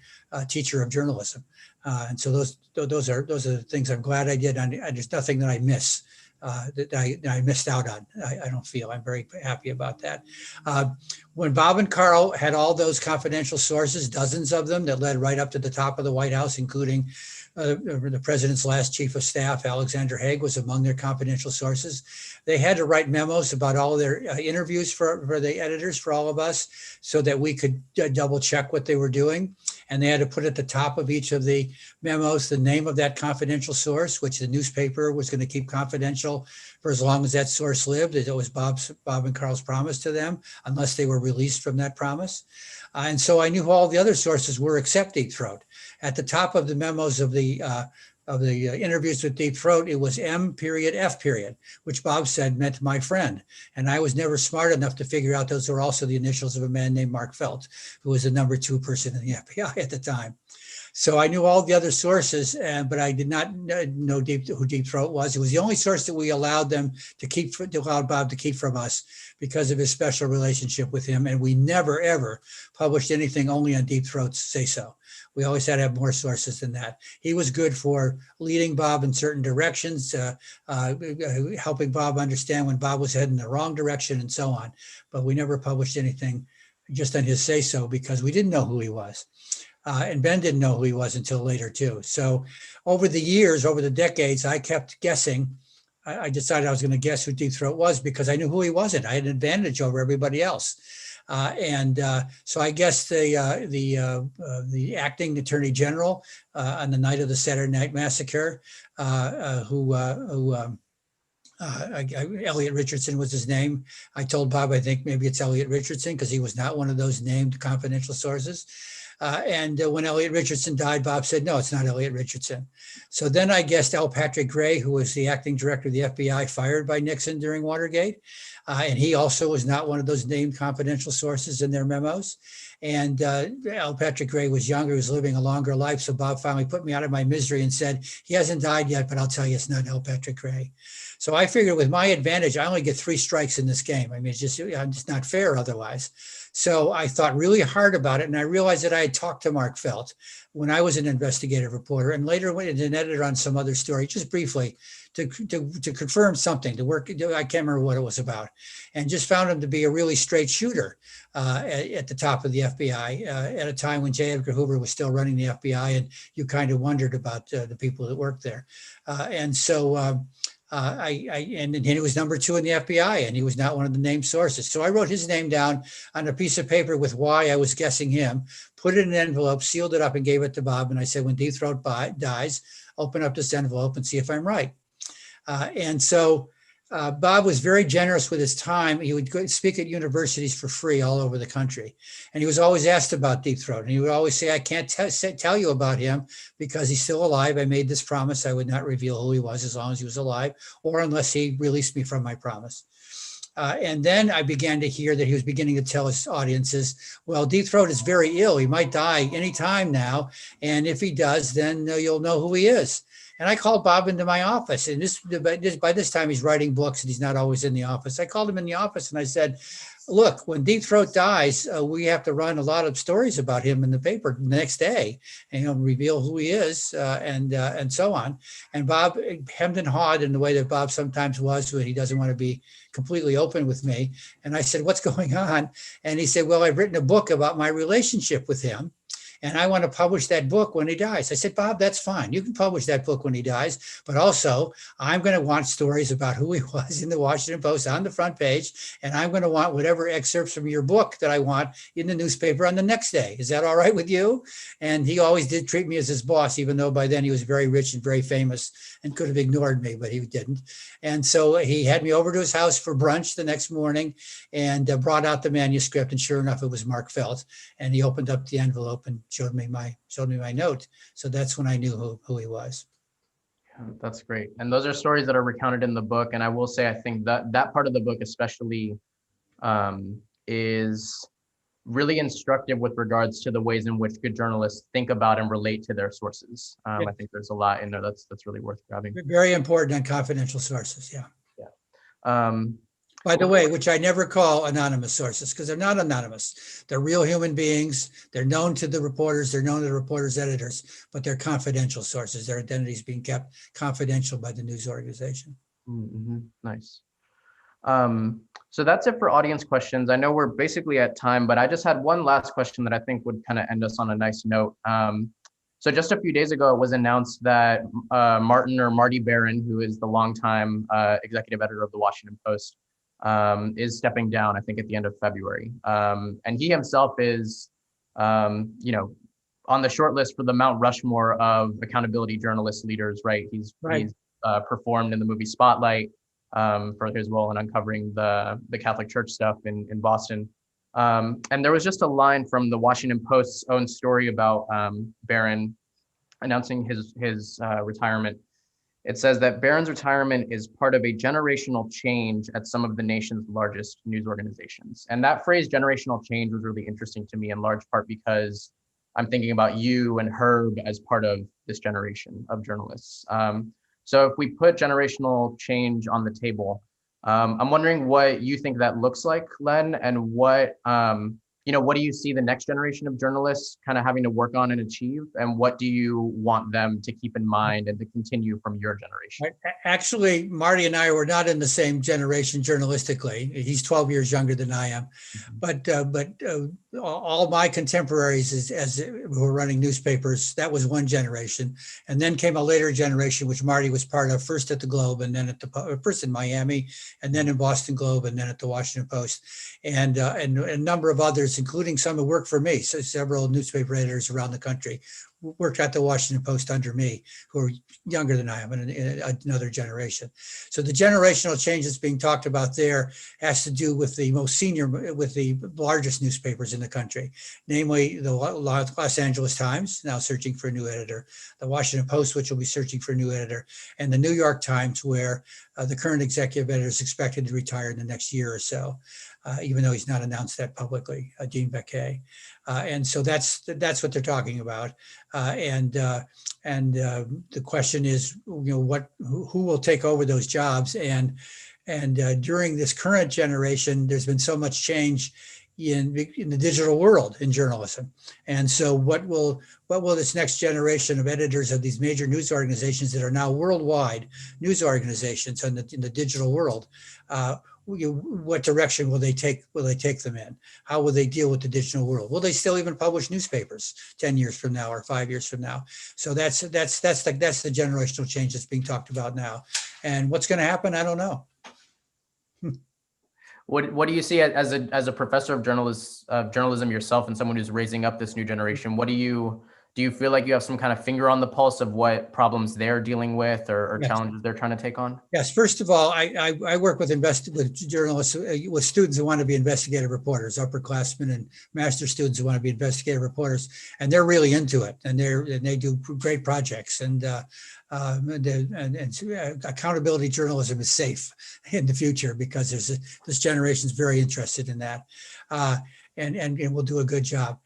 teacher of journalism. And so those are the things I'm glad I did. And there's nothing that I miss that I missed out on. I don't feel. I'm very happy about that. When Bob and Carl had all those confidential sources, dozens of them that led right up to the top of the White House, including the president's last chief of staff, Alexander Haig, was among their confidential sources. They had to write memos about all their interviews for the editors, for all of us, so that we could double check what they were doing. And they had to put at the top of each of the memos the name of that confidential source, which the newspaper was going to keep confidential for as long as that source lived. It was Bob and Carl's promise to them, unless they were released from that promise. And so I knew who all the other sources were except Deep Throat. At the top of the memos of the interviews with Deep Throat, it was M.F., which Bob said meant my friend. And I was never smart enough to figure out those were also the initials of a man named Mark Felt, who was the number 2 person in the FBI at the time. So I knew all the other sources, but I did not know who Deep Throat was. It was the only source that we allowed Bob to keep from us because of his special relationship with him. And we never, ever published anything only on Deep Throat's say-so. We always had to have more sources than that. He was good for leading Bob in certain directions, helping Bob understand when Bob was heading the wrong direction and so on. But we never published anything just on his say-so because we didn't know who he was. And Ben didn't know who he was until later too. So over the years, over the decades, I kept guessing. I decided I was going to guess who Deep Throat was because I knew who he wasn't. I had an advantage over everybody else. So I guess the acting attorney general on the night of the Saturday Night Massacre, Elliot Richardson was his name. I told Bob, I think maybe it's Elliot Richardson because he was not one of those named confidential sources. And when Elliot Richardson died, Bob said, no, it's not Elliot Richardson. So then I guessed L. Patrick Gray, who was the acting director of the FBI, fired by Nixon during Watergate. And he also was not one of those named confidential sources in their memos. And L. Patrick Gray was younger, he was living a longer life. So Bob finally put me out of my misery and said, he hasn't died yet, but I'll tell you it's not L. Patrick Gray. So I figured with my advantage, I only get 3 strikes in this game. I mean, I'm just not fair otherwise. So I thought really hard about it. And I realized that I had talked to Mark Felt when I was an investigative reporter and later went as an editor on some other story, just briefly to confirm something, to work. I can't remember what it was about, and just found him to be a really straight shooter at the top of the FBI at a time when J. Edgar Hoover was still running the FBI. And you kind of wondered about the people that worked there. And he was number 2 in the FBI, and he was not one of the named sources. So I wrote his name down on a piece of paper with why I was guessing him, put it in an envelope, sealed it up, and gave it to Bob. And I said, when Deep Throat dies, open up this envelope and see if I'm right. Bob was very generous with his time. He would go speak at universities for free all over the country. And he was always asked about Deep Throat. And he would always say, I can't tell you about him because he's still alive. I made this promise I would not reveal who he was as long as he was alive, or unless he released me from my promise. And then I began to hear that he was beginning to tell his audiences, well, Deep Throat is very ill. He might die anytime now. And if he does, then you'll know who he is. And I called Bob into my office. And by this time, he's writing books and he's not always in the office. I called him in the office and I said, look, when Deep Throat dies, we have to run a lot of stories about him in the paper the next day, and he'll reveal who he is, and so on. And Bob hemmed and hawed in the way that Bob sometimes was, when he doesn't want to be completely open with me. And I said, what's going on? And he said, well, I've written a book about my relationship with him, and I want to publish that book when he dies. I said, Bob, that's fine. You can publish that book when he dies, but also I'm going to want stories about who he was in the Washington Post on the front page, and I'm going to want whatever excerpts from your book that I want in the newspaper on the next day. Is that all right with you? And he always did treat me as his boss, even though by then he was very rich and very famous and could have ignored me, but he didn't. And so he had me over to his house for brunch the next morning and brought out the manuscript. And sure enough, it was Mark Felt. And he opened up the envelope and showed me my note. So that's when I knew who he was. Yeah, that's great. And those are stories that are recounted in the book. And I will say, I think that part of the book especially is really instructive with regards to the ways in which good journalists think about and relate to their sources. I think there's a lot in there that's really worth grabbing. Very important on confidential sources. Yeah. Yeah. By the way, which I never call anonymous sources, because they're not anonymous. They're real human beings. They're known to the reporters. They're known to the reporters' editors, but they're confidential sources. Their identities being kept confidential by the news organization. Mm-hmm. Nice. So that's it for audience questions. I know we're basically at time, but I just had one last question that I think would kind of end us on a nice note. So just a few days ago, it was announced that Marty Baron, who is the longtime executive editor of the Washington Post, is stepping down, I think, at the end of February. And he himself is, on the short list for the Mount Rushmore of accountability journalist leaders, right? He's performed in the movie Spotlight for his role in uncovering the Catholic Church stuff in Boston. And there was just a line from the Washington Post's own story about Barron announcing his retirement. It says that Barron's retirement is part of a generational change at some of the nation's largest news organizations. And that phrase, generational change, was really interesting to me in large part because I'm thinking about you and Herb as part of this generation of journalists. So if we put generational change on the table, I'm wondering what you think that looks like, Len, and what do you see the next generation of journalists kind of having to work on and achieve, and what do you want them to keep in mind and to continue from your generation? Actually, Marty and I were not in the same generation journalistically. He's 12 years younger than I am, but all my contemporaries as who were running newspapers, that was one generation, and then came a later generation, which Marty was part of, first at the Globe, and then first in Miami, and then in Boston Globe, and then at the Washington Post, and a number of others, including some who worked for me. So several newspaper editors around the country worked at the Washington Post under me, who are younger than I am, in another generation. So the generational change that's being talked about there has to do with the most senior, with the largest newspapers in the country, namely the Los Angeles Times, now searching for a new editor, the Washington Post, which will be searching for a new editor, and the New York Times, where the current executive editor is expected to retire in the next year or so. Even though he's not announced that publicly, Dean Baquet. And so that's what they're talking about. And the question is, who will take over those jobs? And during this current generation, there's been so much change in the digital world in journalism. And so what will this next generation of editors of these major news organizations that are now worldwide news organizations in the digital world, what direction will they take them in? How will they deal with the digital world? Will they still even publish newspapers 10 years from now or 5 years from now? So that's the generational change that's being talked about now. And what's going to happen? I don't know. What do you see as a professor of journalism yourself and someone who's raising up this new generation? What do you feel like you have some kind of finger on the pulse of what problems they're dealing with or Yes. challenges they're trying to take on? Yes. First of all, I work with journalists, with students who want to be investigative reporters, upperclassmen and master students who want to be investigative reporters, and they're really into it, and they do great projects. And accountability journalism is safe in the future because this generation is very interested in that, and we'll do a good job.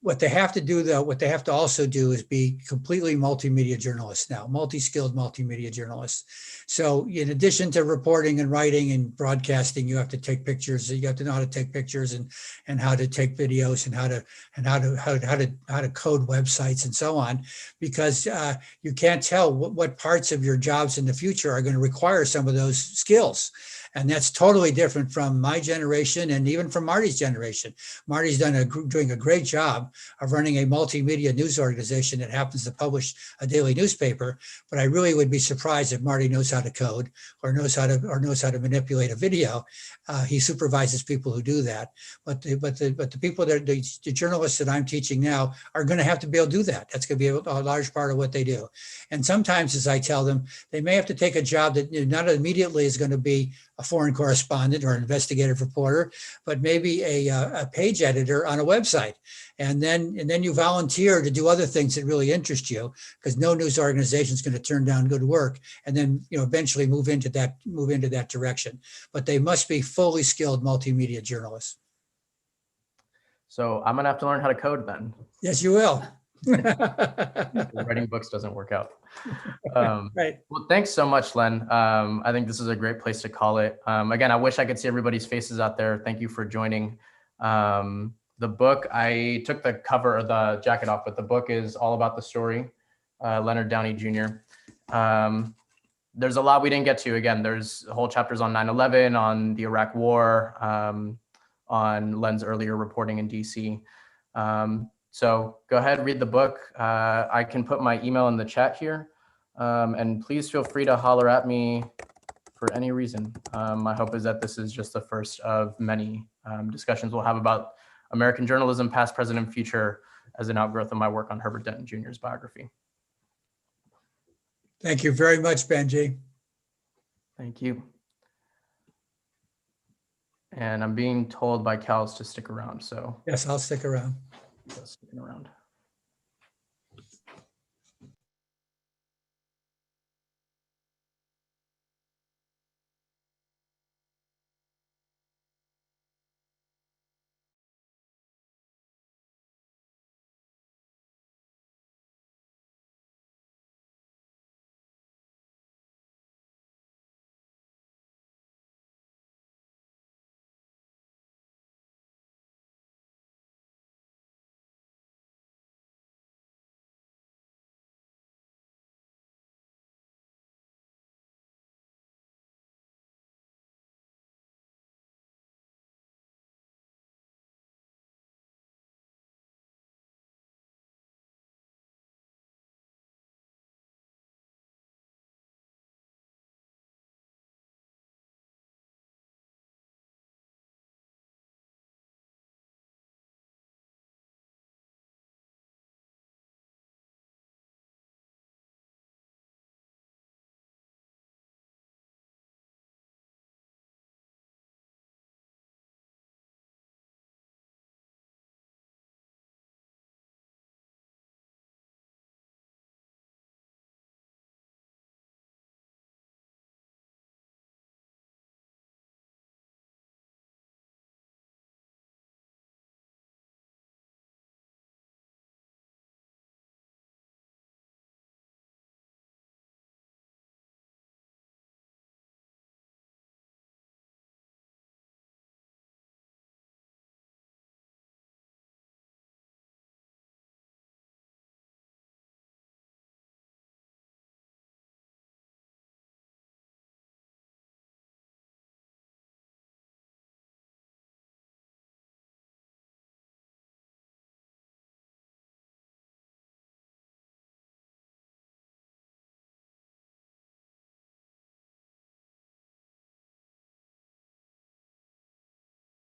What they have to do, though, what they have to also do is be completely multimedia journalists now, multi-skilled multimedia journalists. So in addition to reporting and writing and broadcasting, you have to take pictures. You have to know how to take pictures and how to take videos and how to code websites and so on, because you can't tell what parts of your jobs in the future are going to require some of those skills. And that's totally different from my generation and even from Marty's generation. Marty's doing a great job of running a multimedia news organization that happens to publish a daily newspaper. But I really would be surprised if Marty knows how to code or knows how to manipulate a video. He supervises people who do that. But the people the journalists that I'm teaching now are going to have to be able to do that. That's going to be a large part of what they do. And sometimes, as I tell them, they may have to take a job that not immediately is going to be a foreign correspondent or an investigative reporter, but maybe a page editor on a website. And then you volunteer to do other things that really interest you, because no news organization is going to turn down good work, and then eventually move into that direction. But they must be fully skilled multimedia journalists. So I'm gonna have to learn how to code then. Yes, you will. Writing books doesn't work out. Right. Well, thanks so much, Len. I think this is a great place to call it. Again, I wish I could see everybody's faces out there. Thank you for joining. The book, I took the cover or the jacket off, but the book is all about the story, Leonard Downie Jr. There's a lot we didn't get to. Again, there's whole chapters on 9/11, on the Iraq War, on Len's earlier reporting in DC. So go ahead, read the book. I can put my email in the chat here. And please feel free to holler at me for any reason. My hope is that this is just the first of many discussions we'll have about American journalism, past, present, and future, as an outgrowth of my work on Herbert Denton Jr.'s biography. Thank you very much, Benji. Thank you. And I'm being told by Cal's to stick around, so. Yes, I'll stick around. Sticking around.